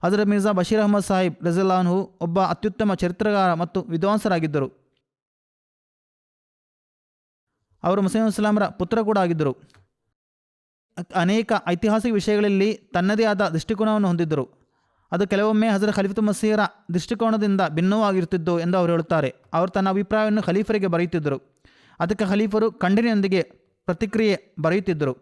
ಹಜರತ್ ಮಿರ್ಜಾ ಬಶೀರ್ ಅಹಮದ್ ಸಾಹಿಬ್ ರಜಿಯಲ್ಲಾಹು ಅನ್ಹು ಒಬ್ಬ ಅತ್ಯುತ್ತಮ ಚರಿತ್ರಗಾರ ಮತ್ತು ವಿದ್ವಾಂಸರಾಗಿದ್ದರು. ಅವರು ಮುಸ್ಲಿಂ ಇಸ್ಲಾಮರ ಪುತ್ರ ಕೂಡ ಆಗಿದ್ದರು. ಅನೇಕ ಐತಿಹಾಸಿಕ ವಿಷಯಗಳಲ್ಲಿ ತನ್ನದೇ ಆದ ದೃಷ್ಟಿಕೋನವನ್ನು ಹೊಂದಿದ್ದರು. ಅದು ಕೆಲವೊಮ್ಮೆ ಹಜರತ್ ಖಲೀಫತುಲ್ ಮಸೀಹರ ದೃಷ್ಟಿಕೋನದಿಂದ ಭಿನ್ನವಾಗಿರುತ್ತಿದ್ದು ಎಂದು ಅವರು ಹೇಳುತ್ತಾರೆ. ಅವರು ತನ್ನ ಅಭಿಪ್ರಾಯವನ್ನು ಖಲೀಫರಿಗೆ ಬರೆಯುತ್ತಿದ್ದರು. ಅದಕ್ಕೆ ಖಲೀಫರು ಖಂಡನೆಯೊಂದಿಗೆ ಪ್ರತಿಕ್ರಿಯೆ ಬರೆಯುತ್ತಿದ್ದರು.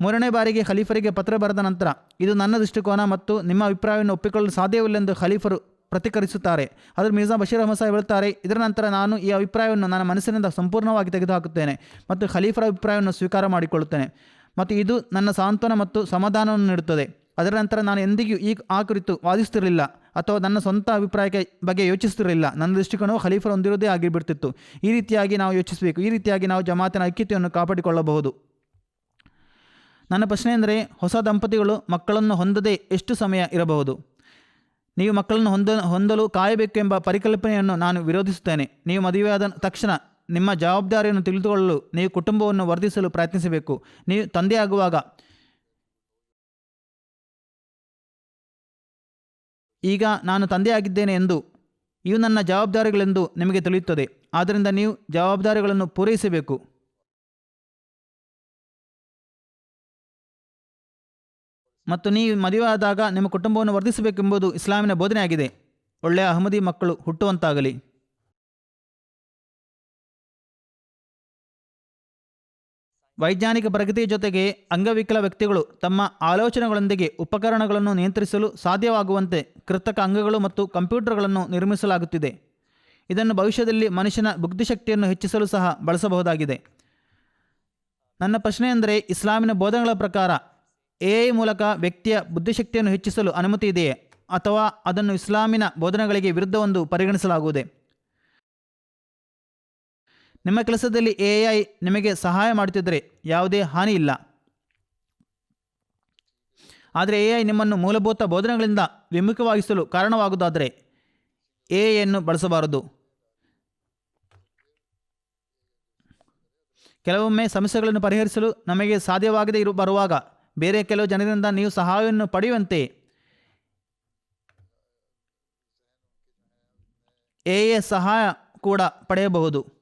ಮೂರನೇ ಬಾರಿಗೆ ಖಲೀಫರಿಗೆ ಪತ್ರ ಬರೆದ ನಂತರ ಇದು ನನ್ನ ದೃಷ್ಟಿಕೋನ ಮತ್ತು ನಿಮ್ಮ ಅಭಿಪ್ರಾಯವನ್ನು ಒಪ್ಪಿಕೊಳ್ಳಲು ಸಾಧ್ಯವಿಲ್ಲೆಂದು ಖಲೀಫರು ಪ್ರತಿಕರಿಸುತ್ತಾರೆ. ಹಜರತ್ ಮಿರ್ಜಾ ಬಶೀರ್ ಅಹಮದ್ ಸಾಹಿಬ್ ಹೇಳುತ್ತಾರೆ, ಇದರ ನಂತರ ನಾನು ಈ ಅಭಿಪ್ರಾಯವನ್ನು ನನ್ನ ಮನಸ್ಸಿನಿಂದ ಸಂಪೂರ್ಣವಾಗಿ ತೆಗೆದುಹಾಕುತ್ತೇನೆ ಮತ್ತು ಖಲೀಫರ ಅಭಿಪ್ರಾಯವನ್ನು ಸ್ವೀಕಾರ ಮಾಡಿಕೊಳ್ಳುತ್ತೇನೆ ಮತ್ತು ಇದು ನನ್ನ ಸಾಂತ್ವನ ಮತ್ತು ಸಮಾಧಾನವನ್ನು ನೀಡುತ್ತದೆ. ಅದರ ನಂತರ ನಾನು ಎಂದಿಗೂ ಆ ಕುರಿತು ವಾದಿಸುತ್ತಿರಲಿಲ್ಲ ಅಥವಾ ನನ್ನ ಸ್ವಂತ ಅಭಿಪ್ರಾಯಕ್ಕೆ ಬಗ್ಗೆ ಯೋಚಿಸುತ್ತಿರಲಿಲ್ಲ. ನನ್ನ ದೃಷ್ಟಿಕೋನವು ಖಲೀಫರು ಹೊಂದಿರುವುದೇ ಆಗಿಬಿಡ್ತಿತ್ತು. ಈ ರೀತಿಯಾಗಿ ನಾವು ಯೋಚಿಸಬೇಕು. ಈ ರೀತಿಯಾಗಿ ನಾವು ಜಮಾತಿನ ಐಕ್ಯತೆಯನ್ನು ಕಾಪಾಡಿಕೊಳ್ಳಬಹುದು. ನನ್ನ ಪ್ರಶ್ನೆ ಎಂದರೆ, ಹೊಸ ದಂಪತಿಗಳು ಮಕ್ಕಳನ್ನು ಹೊಂದದೇ ಎಷ್ಟು ಸಮಯ ಇರಬಹುದು? ನೀವು ಮಕ್ಕಳನ್ನು ಹೊಂದಲು ಕಾಯಬೇಕೆಂಬ ಪರಿಕಲ್ಪನೆಯನ್ನು ನಾನು ವಿರೋಧಿಸುತ್ತೇನೆ. ನೀವು ಮದುವೆಯಾದ ತಕ್ಷಣ ನಿಮ್ಮ ಜವಾಬ್ದಾರಿಯನ್ನು ತಿಳಿದುಕೊಳ್ಳಲು ನೀವು ಕುಟುಂಬವನ್ನು ವರ್ಧಿಸಲು ಪ್ರಯತ್ನಿಸಬೇಕು. ನೀವು ತಂದೆಯಾಗುವಾಗ ಈಗ ನಾನು ತಂದೆಯಾಗಿದ್ದೇನೆ ಎಂದು ಇವು ನನ್ನ ಜವಾಬ್ದಾರಿಗಳೆಂದು ನಿಮಗೆ ತಿಳಿಯುತ್ತದೆ. ಆದ್ದರಿಂದ ನೀವು ಜವಾಬ್ದಾರಿಗಳನ್ನು ಪೂರೈಸಬೇಕು. ಮತ್ತು ನೀವು ಮದುವೆಯಾದಾಗ ನಿಮ್ಮ ಕುಟುಂಬವನ್ನು ವರ್ಧಿಸಬೇಕೆಂಬುದು ಇಸ್ಲಾಮಿನ ಬೋಧನೆಯಾಗಿದೆ. ಒಳ್ಳೆಯ ಅಹಮದಿ ಮಕ್ಕಳು ಹುಟ್ಟುವಂತಾಗಲಿ. ವೈಜ್ಞಾನಿಕ ಪ್ರಗತಿಯ ಜೊತೆಗೆ ಅಂಗವಿಕಲ ವ್ಯಕ್ತಿಗಳು ತಮ್ಮ ಆಲೋಚನೆಗಳೊಂದಿಗೆ ಉಪಕರಣಗಳನ್ನು ನಿಯಂತ್ರಿಸಲು ಸಾಧ್ಯವಾಗುವಂತೆ ಕೃತಕ ಅಂಗಗಳು ಮತ್ತು ಕಂಪ್ಯೂಟರ್ಗಳನ್ನು ನಿರ್ಮಿಸಲಾಗುತ್ತಿದೆ. ಇದನ್ನು ಭವಿಷ್ಯದಲ್ಲಿ ಮನುಷ್ಯನ ಬುದ್ಧಿಶಕ್ತಿಯನ್ನು ಹೆಚ್ಚಿಸಲು ಸಹ ಬಳಸಬಹುದಾಗಿದೆ. ನನ್ನ ಪ್ರಶ್ನೆ ಎಂದರೆ, ಇಸ್ಲಾಮಿನ ಬೋಧನೆಗಳ ಪ್ರಕಾರ AI ಮೂಲಕ ವ್ಯಕ್ತಿಯ ಬುದ್ಧಿಶಕ್ತಿಯನ್ನು ಹೆಚ್ಚಿಸಲು ಅನುಮತಿ ಇದೆಯೇ ಅಥವಾ ಅದನ್ನು ಇಸ್ಲಾಮಿನ ಬೋಧನೆಗಳಿಗೆ ವಿರುದ್ಧವೆಂದು ಪರಿಗಣಿಸಲಾಗುವುದೇ? ನಿಮ್ಮ ಕೆಲಸದಲ್ಲಿ AI ನಿಮಗೆ ಸಹಾಯ ಮಾಡುತ್ತಿದ್ದರೆ ಯಾವುದೇ ಹಾನಿ ಇಲ್ಲ. ಆದರೆ AI ನಿಮ್ಮನ್ನು ಮೂಲಭೂತ ಬೋಧನೆಗಳಿಂದ ವಿಮುಖವಾಗಿಸಲು ಕಾರಣವಾಗುವುದಾದರೆ AI ಬಳಸಬಾರದು. ಕೆಲವೊಮ್ಮೆ ಸಮಸ್ಯೆಗಳನ್ನು ಪರಿಹರಿಸಲು ನಮಗೆ ಸಾಧ್ಯವಾಗದೇ ಬರುವಾಗ ಬೇರೆ ಕೆಲವು ಜನರಿಂದ ನೀವು ಸಹಾಯವನ್ನು ಪಡೆಯುವಂತೆ AI ಸಹಾಯ ಕೂಡ ಪಡೆಯಬಹುದು.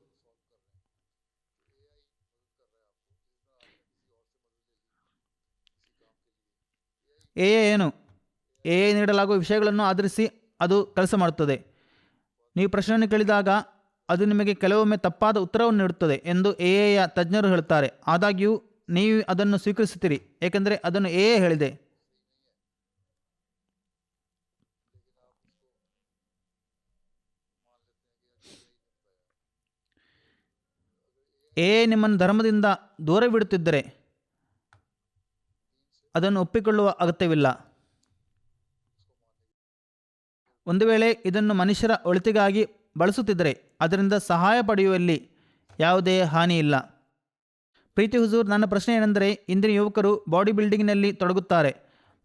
AI ಏನು? AI ನೀಡಲಾಗುವ ವಿಷಯಗಳನ್ನು ಆಧರಿಸಿ ಅದು ಕೆಲಸ ಮಾಡುತ್ತದೆ. ನೀವು ಪ್ರಶ್ನೆಯನ್ನು ಕೇಳಿದಾಗ ಅದು ನಿಮಗೆ ಕೆಲವೊಮ್ಮೆ ತಪ್ಪಾದ ಉತ್ತರವನ್ನು ನೀಡುತ್ತದೆ ಎಂದು AI ತಜ್ಞರು ಹೇಳುತ್ತಾರೆ. ಆದಾಗ್ಯೂ ನೀವು ಅದನ್ನು ಸ್ವೀಕರಿಸುತ್ತೀರಿ ಏಕೆಂದರೆ ಅದನ್ನು AI ಹೇಳಿದೆ. AI ನಿಮ್ಮನ್ನು ಧರ್ಮದಿಂದ ದೂರವಿಡುತ್ತಿದ್ದರೆ ಅದನ್ನು ಒಪ್ಪಿಕೊಳ್ಳುವ ಅಗತ್ಯವಿಲ್ಲ. ಒಂದು ವೇಳೆ ಇದನ್ನು ಮನುಷ್ಯರ ಒಳಿತಿಗಾಗಿ ಬಳಸುತ್ತಿದ್ದರೆ ಅದರಿಂದ ಸಹಾಯ ಪಡೆಯುವಲ್ಲಿ ಯಾವುದೇ ಹಾನಿ ಇಲ್ಲ. ಪ್ರೀತಿ ಹುಜೂರ್, ನನ್ನ ಪ್ರಶ್ನೆ ಏನೆಂದರೆ, ಇಂದಿನ ಯುವಕರು ಬಾಡಿ ಬಿಲ್ಡಿಂಗ್ನಲ್ಲಿ ತೊಡಗುತ್ತಾರೆ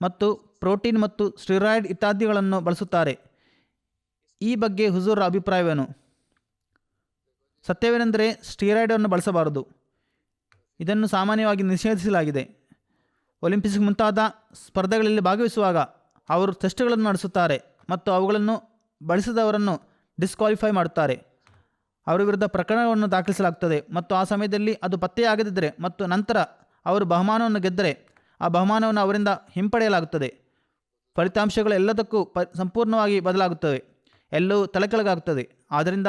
ಮತ್ತು ಪ್ರೋಟೀನ್ ಮತ್ತು ಸ್ಟೀರಾಯ್ಡ್ ಇತ್ಯಾದಿಗಳನ್ನು ಬಳಸುತ್ತಾರೆ. ಈ ಬಗ್ಗೆ ಹುಜೂರ್ ಅಭಿಪ್ರಾಯವೇನು? ಸತ್ಯವೇನೆಂದರೆ ಸ್ಟೀರಾಯ್ಡನ್ನು ಬಳಸಬಾರದು. ಇದನ್ನು ಸಾಮಾನ್ಯವಾಗಿ ನಿಷೇಧಿಸಲಾಗಿದೆ. ಒಲಿಂಪಿಕ್ಸ್ ಮುಂತಾದ ಸ್ಪರ್ಧೆಗಳಲ್ಲಿ ಭಾಗವಹಿಸುವಾಗ ಅವರು ಟೆಸ್ಟ್ಗಳನ್ನು ನಡೆಸುತ್ತಾರೆ ಮತ್ತು ಅವುಗಳನ್ನು ಬಳಸಿದವರನ್ನು ಡಿಸ್ಕ್ವಾಲಿಫೈ ಮಾಡುತ್ತಾರೆ. ಅವರ ವಿರುದ್ಧ ಪ್ರಕರಣವನ್ನು ದಾಖಲಿಸಲಾಗುತ್ತದೆ ಮತ್ತು ಆ ಸಮಯದಲ್ಲಿ ಅದು ಪತ್ತೆಯಾಗದಿದ್ದರೆ ಮತ್ತು ನಂತರ ಅವರು ಬಹುಮಾನವನ್ನು ಗೆದ್ದರೆ ಆ ಬಹುಮಾನವನ್ನು ಅವರಿಂದ ಹಿಂಪಡೆಯಲಾಗುತ್ತದೆ. ಫಲಿತಾಂಶಗಳು ಎಲ್ಲದಕ್ಕೂ ಸಂಪೂರ್ಣವಾಗಿ ಬದಲಾಗುತ್ತವೆ. ಎಲ್ಲವೂ ತಲೆಕೆಳಗಾಗುತ್ತದೆ. ಆದ್ದರಿಂದ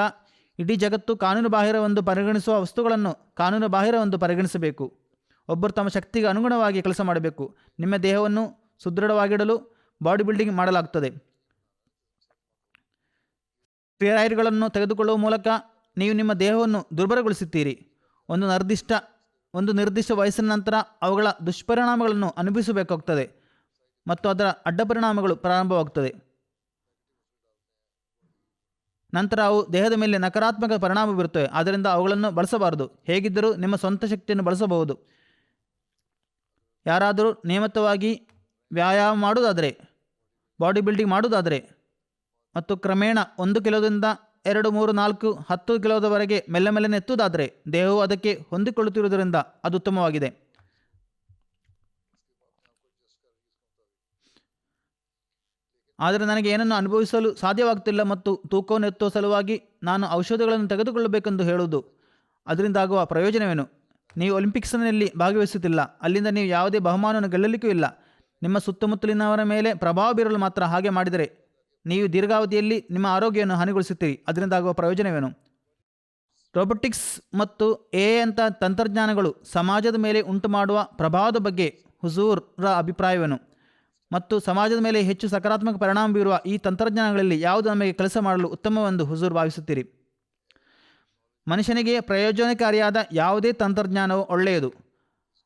ಇಡೀ ಜಗತ್ತು ಕಾನೂನು ಬಾಹಿರವೆಂದು ಪರಿಗಣಿಸುವ ವಸ್ತುಗಳನ್ನು ಕಾನೂನು ಬಾಹಿರವೆಂದು ಪರಿಗಣಿಸಬೇಕು. ಒಬ್ಬರು ತಮ್ಮ ಶಕ್ತಿಗೆ ಅನುಗುಣವಾಗಿ ಕೆಲಸ ಮಾಡಬೇಕು. ನಿಮ್ಮ ದೇಹವನ್ನು ಸುದೃಢವಾಗಿಡಲು ಬಾಡಿ ಬಿಲ್ಡಿಂಗ್ ಮಾಡಲಾಗ್ತದೆ. ಸ್ಟೆರಾಯ್ಡ್ಗಳನ್ನು ತೆಗೆದುಕೊಳ್ಳುವ ಮೂಲಕ ನೀವು ನಿಮ್ಮ ದೇಹವನ್ನು ದುರ್ಬಲಗೊಳಿಸುತ್ತೀರಿ. ಒಂದು ನಿರ್ದಿಷ್ಟ ವಯಸ್ಸಿನ ನಂತರ ಅವುಗಳ ದುಷ್ಪರಿಣಾಮಗಳನ್ನು ಅನುಭವಿಸಬೇಕಾಗುತ್ತದೆ ಮತ್ತು ಅದರ ಅಡ್ಡಪರಿಣಾಮಗಳು ಪ್ರಾರಂಭವಾಗುತ್ತದೆ. ನಂತರ ಅವು ದೇಹದ ಮೇಲೆ ನಕಾರಾತ್ಮಕ ಪರಿಣಾಮ ಬೀರುತ್ತವೆ. ಆದ್ದರಿಂದ ಅವುಗಳನ್ನು ಬಳಸಬಾರದು. ಹೇಗಿದ್ದರೂ ನಿಮ್ಮ ಸ್ವಂತ ಶಕ್ತಿಯನ್ನು ಬಳಸಬಹುದು. ಯಾರಾದರೂ ನಿಯಮಿತವಾಗಿ ವ್ಯಾಯಾಮ ಮಾಡುವುದಾದರೆ, ಬಾಡಿ ಬಿಲ್ಡಿಂಗ್ ಮಾಡುವುದಾದರೆ ಮತ್ತು ಕ್ರಮೇಣ 1 ಕಿಲೋದಿಂದ 2, 3, 4, 10 ಕಿಲೋದವರೆಗೆ ಮೆಲ್ಲನೆ ಎತ್ತುವುದಾದರೆ ದೇಹವು ಅದಕ್ಕೆ ಹೊಂದಿಕೊಳ್ಳುತ್ತಿರುವುದರಿಂದ ಅದು ಉತ್ತಮವಾಗಿದೆ. ಆದರೆ ನನಗೆ ಏನನ್ನು ಅನುಭವಿಸಲು ಸಾಧ್ಯವಾಗುತ್ತಿಲ್ಲ ಮತ್ತು ತೂಕವನ್ನು ಎತ್ತುವ ಸಲುವಾಗಿ ನಾನು ಔಷಧಗಳನ್ನು ತೆಗೆದುಕೊಳ್ಳಬೇಕೆಂದು ಹೇಳುವುದು, ಅದರಿಂದಾಗುವ ಪ್ರಯೋಜನವೇನು? ನೀವು ಒಲಿಂಪಿಕ್ಸ್ನಲ್ಲಿ ಭಾಗವಹಿಸುತ್ತಿಲ್ಲ, ಅಲ್ಲಿಂದ ನೀವು ಯಾವುದೇ ಬಹುಮಾನವನ್ನು ಗೆಲ್ಲಲಿಕ್ಕೂ ಇಲ್ಲ. ನಿಮ್ಮ ಸುತ್ತಮುತ್ತಲಿನವರ ಮೇಲೆ ಪ್ರಭಾವ ಬೀರಲು ಮಾತ್ರ ಹಾಗೆ ಮಾಡಿದರೆ ನೀವು ದೀರ್ಘಾವಧಿಯಲ್ಲಿ ನಿಮ್ಮ ಆರೋಗ್ಯವನ್ನು ಹಾನಿಗೊಳಿಸುತ್ತೀರಿ. ಅದರಿಂದಾಗುವ ಪ್ರಯೋಜನವೇನು? ರೋಬೋಟಿಕ್ಸ್ ಮತ್ತು AI ಅಂತ ತಂತ್ರಜ್ಞಾನಗಳು ಸಮಾಜದ ಮೇಲೆ ಉಂಟು ಮಾಡುವ ಪ್ರಭಾವದ ಬಗ್ಗೆ ಹುಜೂರ್ರ ಅಭಿಪ್ರಾಯವೇನು? ಮತ್ತು ಸಮಾಜದ ಮೇಲೆ ಹೆಚ್ಚು ಸಕಾರಾತ್ಮಕ ಪರಿಣಾಮ ಬೀರುವ ಈ ತಂತ್ರಜ್ಞಾನಗಳಲ್ಲಿ ಯಾವುದು ನಮಗೆ ಕೆಲಸ ಮಾಡಲು ಉತ್ತಮವೆಂದು ಹುಜೂರ್ ಭಾವಿಸುತ್ತೀರಿ? ಮನುಷ್ಯನಿಗೆ ಪ್ರಯೋಜನಕಾರಿಯಾದ ಯಾವುದೇ ತಂತ್ರಜ್ಞಾನವು ಒಳ್ಳೆಯದು.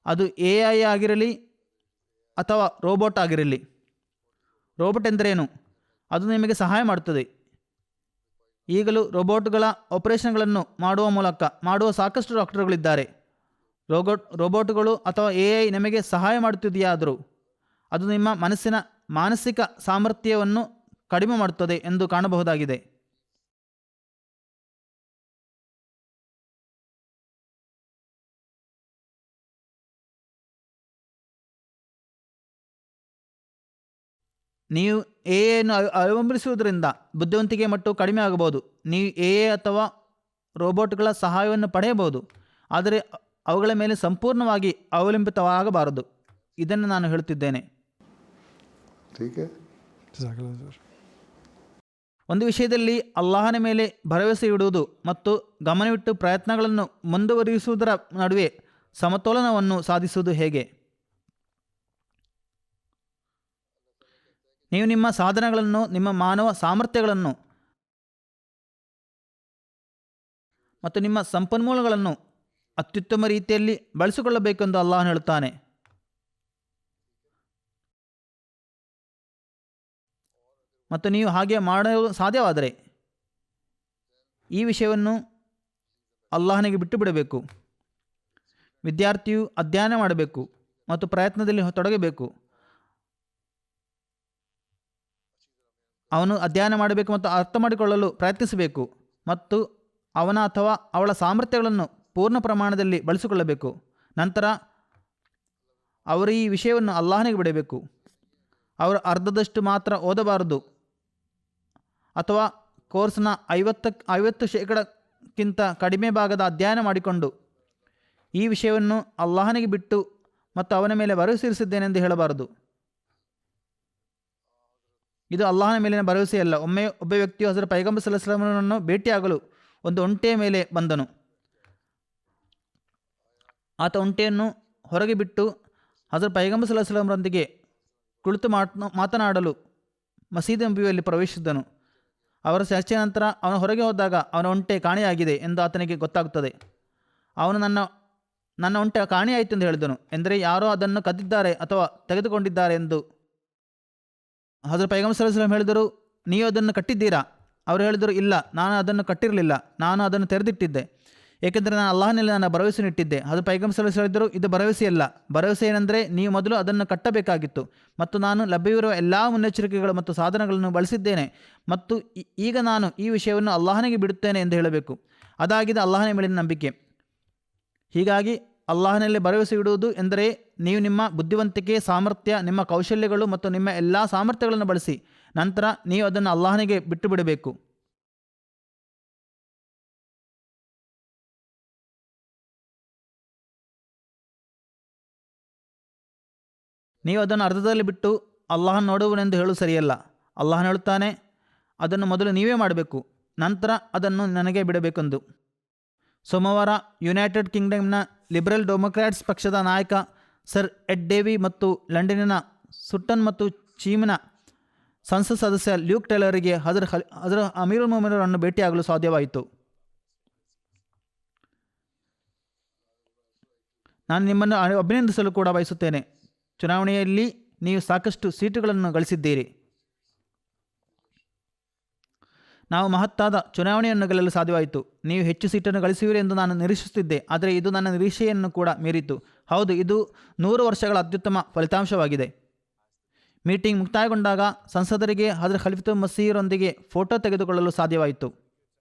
ಅದು AI ಆಗಿರಲಿ ಅಥವಾ ರೋಬೋಟ್ ಆಗಿರಲಿ. ರೋಬೋಟ್ ಎಂದರೇನು? ಅದು ನಿಮಗೆ ಸಹಾಯ ಮಾಡುತ್ತದೆ. ಈಗಲೂ ರೋಬೋಟ್ಗಳ ಆಪರೇಷನ್ಗಳನ್ನು ಮಾಡುವ ಸಾಕಷ್ಟು ಡಾಕ್ಟರ್ಗಳಿದ್ದಾರೆ. ರೋಬೋಟ್ಗಳು ಅಥವಾ AI ನಿಮಗೆ ಸಹಾಯ ಮಾಡುತ್ತಿದೆಯಾದರೂ ಅದು ನಿಮ್ಮ ಮನಸ್ಸಿನ ಮಾನಸಿಕ ಸಾಮರ್ಥ್ಯವನ್ನು ಕಡಿಮೆ ಮಾಡುತ್ತದೆ ಎಂದು ಕಾಣಬಹುದಾಗಿದೆ. ನೀವು AI ಅವಲಂಬಿಸುವುದರಿಂದ ಬುದ್ಧಿವಂತಿಕೆ ಮಟ್ಟು ಕಡಿಮೆ ಆಗಬಹುದು. ನೀವು AI ಅಥವಾ ರೋಬೋಟ್ಗಳ ಸಹಾಯವನ್ನು ಪಡೆಯಬಹುದು, ಆದರೆ ಅವುಗಳ ಮೇಲೆ ಸಂಪೂರ್ಣವಾಗಿ ಅವಲಂಬಿತವಾಗಬಾರದು. ಇದನ್ನು ನಾನು ಹೇಳುತ್ತಿದ್ದೇನೆ. ಒಂದು ವಿಷಯದಲ್ಲಿ ಅಲ್ಲಾಹನ ಮೇಲೆ ಭರವಸೆ ಇಡುವುದು ಮತ್ತು ಗಮನವಿಟ್ಟು ಪ್ರಯತ್ನಗಳನ್ನು ಮುಂದುವರಿಸುವುದರ ನಡುವೆ ಸಮತೋಲನವನ್ನು ಸಾಧಿಸುವುದು ಹೇಗೆ? ನೀವು ನಿಮ್ಮ ಸಾಧನಗಳನ್ನು, ನಿಮ್ಮ ಮಾನವ ಸಾಮರ್ಥ್ಯಗಳನ್ನು ಮತ್ತು ನಿಮ್ಮ ಸಂಪನ್ಮೂಲಗಳನ್ನು ಅತ್ಯುತ್ತಮ ರೀತಿಯಲ್ಲಿ ಬಳಸಿಕೊಳ್ಳಬೇಕೆಂದು ಅಲ್ಲಾಹನು ಹೇಳುತ್ತಾನೆ. ಮತ್ತು ನೀವು ಹಾಗೆ ಮಾಡಲು ಸಾಧ್ಯವಾದರೆ ಈ ವಿಷಯವನ್ನು ಅಲ್ಲಾಹನಿಗೆ ಬಿಟ್ಟು ಬಿಡಬೇಕು. ವಿದ್ಯಾರ್ಥಿಯು ಅಧ್ಯಯನ ಮಾಡಬೇಕು ಮತ್ತು ಪ್ರಯತ್ನದಲ್ಲಿ ತೊಡಗಬೇಕು. ಅವನು ಅಧ್ಯಯನ ಮಾಡಬೇಕು ಮತ್ತು ಅರ್ಥ ಮಾಡಿಕೊಳ್ಳಲು ಪ್ರಯತ್ನಿಸಬೇಕು ಮತ್ತು ಅವನ ಅಥವಾ ಅವಳ ಸಾಮರ್ಥ್ಯಗಳನ್ನು ಪೂರ್ಣ ಪ್ರಮಾಣದಲ್ಲಿ ಬಳಸಿಕೊಳ್ಳಬೇಕು. ನಂತರ ಅವರು ಈ ವಿಷಯವನ್ನು ಅಲ್ಲಾಹನಿಗೆ ಬಿಡಬೇಕು. ಅವರು ಅರ್ಧದಷ್ಟು ಮಾತ್ರ ಓದಬಾರದು ಅಥವಾ ಕೋರ್ಸ್ನ 50% ಕಡಿಮೆ ಭಾಗದ ಅಧ್ಯಯನ ಮಾಡಿಕೊಂಡು ಈ ವಿಷಯವನ್ನು ಅಲ್ಲಾಹನಿಗೆ ಬಿಟ್ಟು ಮತ್ತು ಅವನ ಮೇಲೆ ಭರವಸೆ ಇರಿಸಿದ್ದೇನೆಂದು ಹೇಳಬಾರದು. ಇದು ಅಲ್ಲಾಹನ ಮೇಲಿನ ಭರವಸೆಯಲ್ಲ. ಒಮ್ಮೆ ಒಬ್ಬ ವ್ಯಕ್ತಿಯು ಹಜರತ್ ಪೈಗಂಬರ್ ಸಲ್ಲಲ್ಲಾಹು ಅಲೈಹಿ ವಸಲ್ಲಮರನ್ನು ಭೇಟಿಯಾಗಲು ಒಂದು ಒಂಟೆಯ ಮೇಲೆ ಬಂದನು. ಆತ ಒಂಟೆಯನ್ನು ಹೊರಗೆ ಬಿಟ್ಟು ಹಜರತ್ ಪೈಗಂಬರ್ ಸಲ್ಲಲ್ಲಾಹು ಅಲೈಹಿ ವಸಲ್ಲಮರೊಂದಿಗೆ ಕುಳಿತು ಮಾತನಾಡಲು ಮಸೀದಿ ನಬವಿಯಲ್ಲಿ ಪ್ರವೇಶಿಸಿದನು. ಅವರ ಚರ್ಚೆಯ ನಂತರ ಅವನು ಹೊರಗೆ ಹೋದಾಗ ಅವನ ಒಂಟೆ ಕಾಣೆಯಾಗಿದೆ ಎಂದು ಆತನಿಗೆ ಗೊತ್ತಾಗುತ್ತದೆ. ಅವನು ನನ್ನ ಒಂಟೆ ಕಾಣೆಯಾಯಿತು ಎಂದು ಹೇಳಿದನು. ಎಂದರೆ ಯಾರೋ ಅದನ್ನು ಕದ್ದಿದ್ದಾರೆ ಅಥವಾ ತೆಗೆದುಕೊಂಡಿದ್ದಾರೆ ಎಂದು. ಹಜರತ್ ಪೈಗಂಬರ್ ಸಲ್ಲಲ್ಲಾಹು ಅಲೈಹಿ ವಸಲ್ಲಂ ಹೇಳಿದರು, ನೀವು ಅದನ್ನು ಕಟ್ಟಿದ್ದೀರಾ? ಅವರು ಹೇಳಿದರು, ಇಲ್ಲ, ನಾನು ಅದನ್ನು ಕಟ್ಟಿರಲಿಲ್ಲ, ನಾನು ಅದನ್ನು ತೆರೆದಿಟ್ಟಿದ್ದೆ, ಏಕೆಂದರೆ ನಾನು ಅಲ್ಲಾಹನಲ್ಲಿ ನನ್ನ ಭರವಸೆಯನ್ನು ಇಟ್ಟಿದ್ದೆ. ಹಜರತ್ ಪೈಗಂಬರ್ ಸಲ್ಲಲ್ಲಾಹು ಅಲೈಹಿ ವಸಲ್ಲಂ ಹೇಳಿದರು, ಇದು ಭರವಸೆಯಲ್ಲ. ಭರವಸೆ ಏನೆಂದರೆ ನೀವು ಮೊದಲು ಅದನ್ನು ಕಟ್ಟಬೇಕಾಗಿತ್ತು ಮತ್ತು ನಾನು ಲಭ್ಯವಿರುವ ಎಲ್ಲ ಮುನ್ನೆಚ್ಚರಿಕೆಗಳು ಮತ್ತು ಸಾಧನಗಳನ್ನು ಬಳಸಿದ್ದೇನೆ ಮತ್ತು ಈಗ ನಾನು ಈ ವಿಷಯವನ್ನು ಅಲ್ಲಾಹನಿಗೆ ಬಿಡುತ್ತೇನೆ ಎಂದು ಹೇಳಬೇಕು. ಅದಾಗಿದೆ ಅಲ್ಲಾಹನ ಮೇಲಿನ ನಂಬಿಕೆ. ಹೀಗಾಗಿ ಅಲ್ಲಾಹನಲ್ಲಿ ಭರವಸೆ ಇಡುವುದು ಎಂದರೆ ನೀವು ನಿಮ್ಮ ಬುದ್ಧಿವಂತಿಕೆ, ಸಾಮರ್ಥ್ಯ, ನಿಮ್ಮ ಕೌಶಲ್ಯಗಳು ಮತ್ತು ನಿಮ್ಮ ಎಲ್ಲ ಸಾಮರ್ಥ್ಯಗಳನ್ನು ಬಳಸಿ ನಂತರ ನೀವು ಅದನ್ನು ಅಲ್ಲಾಹನಿಗೆ ಬಿಟ್ಟು ಬಿಡಬೇಕು. ನೀವು ಅದನ್ನು ಅರ್ಧದಲ್ಲಿ ಬಿಟ್ಟು ಅಲ್ಲಾಹನ ನೋಡುವನೆಂದು ಹೇಳಲು ಸರಿಯಲ್ಲ. ಅಲ್ಲಾಹನು ಹೇಳುತ್ತಾನೆ, ಅದನ್ನು ಮೊದಲು ನೀವೇ ಮಾಡಬೇಕು, ನಂತರ ಅದನ್ನು ನನಗೆ ಬಿಡಬೇಕೆಂದು. ಸೋಮವಾರ ಯುನೈಟೆಡ್ ಕಿಂಗ್ಡಮ್ನ ಲಿಬರಲ್ ಡೆಮೊಕ್ರಾಟ್ಸ್ ಪಕ್ಷದ ನಾಯಕ ಸರ್ ಎಡ್ ಡೇವಿ ಮತ್ತು ಲಂಡನ್ನಿನ ಸುಟ್ಟನ್ ಮತ್ತು ಚೀಮಿನ ಸಂಸತ್ ಸದಸ್ಯ ಲ್ಯೂಕ್ ಟೇಲರಿಗೆ ಹಜರ ಅಮೀರುಲ್ ಮೊಮಿನರನ್ನು ಭೇಟಿಯಾಗಲು ಸಾಧ್ಯವಾಯಿತು. ನಾನು ನಿಮ್ಮನ್ನು ಅಭಿನಂದಿಸಲು ಕೂಡ ಬಯಸುತ್ತೇನೆ. ಚುನಾವಣೆಯಲ್ಲಿ ನೀವು ಸಾಕಷ್ಟು ಸೀಟುಗಳನ್ನು ಗಳಿಸಿದ್ದೀರಿ. ನಾವು ಮಹತ್ತಾದ ಚುನಾವಣೆಯನ್ನು ಗೆಲ್ಲಲು ಸಾಧ್ಯವಾಯಿತು. ನೀವು ಹೆಚ್ಚು ಸೀಟನ್ನು ಗಳಿಸುವಿರಿ ಎಂದು ನಾನು ನಿರೀಕ್ಷಿಸುತ್ತಿದ್ದೆ, ಆದರೆ ಇದು ನನ್ನ ನಿರೀಕ್ಷೆಯನ್ನು ಕೂಡ ಮೀರಿತು. ಹೌದು, ಇದು 100 ವರ್ಷಗಳ ಅತ್ಯುತ್ತಮ ಫಲಿತಾಂಶವಾಗಿದೆ. ಮೀಟಿಂಗ್ ಮುಕ್ತಾಯಗೊಂಡಾಗ ಸಂಸದರಿಗೆ ಹಜರತ್ ಖಲೀಫತುಲ್ ಮಸೀಹರೊಂದಿಗೆ ಫೋಟೋ ತೆಗೆದುಕೊಳ್ಳಲು ಸಾಧ್ಯವಾಯಿತು.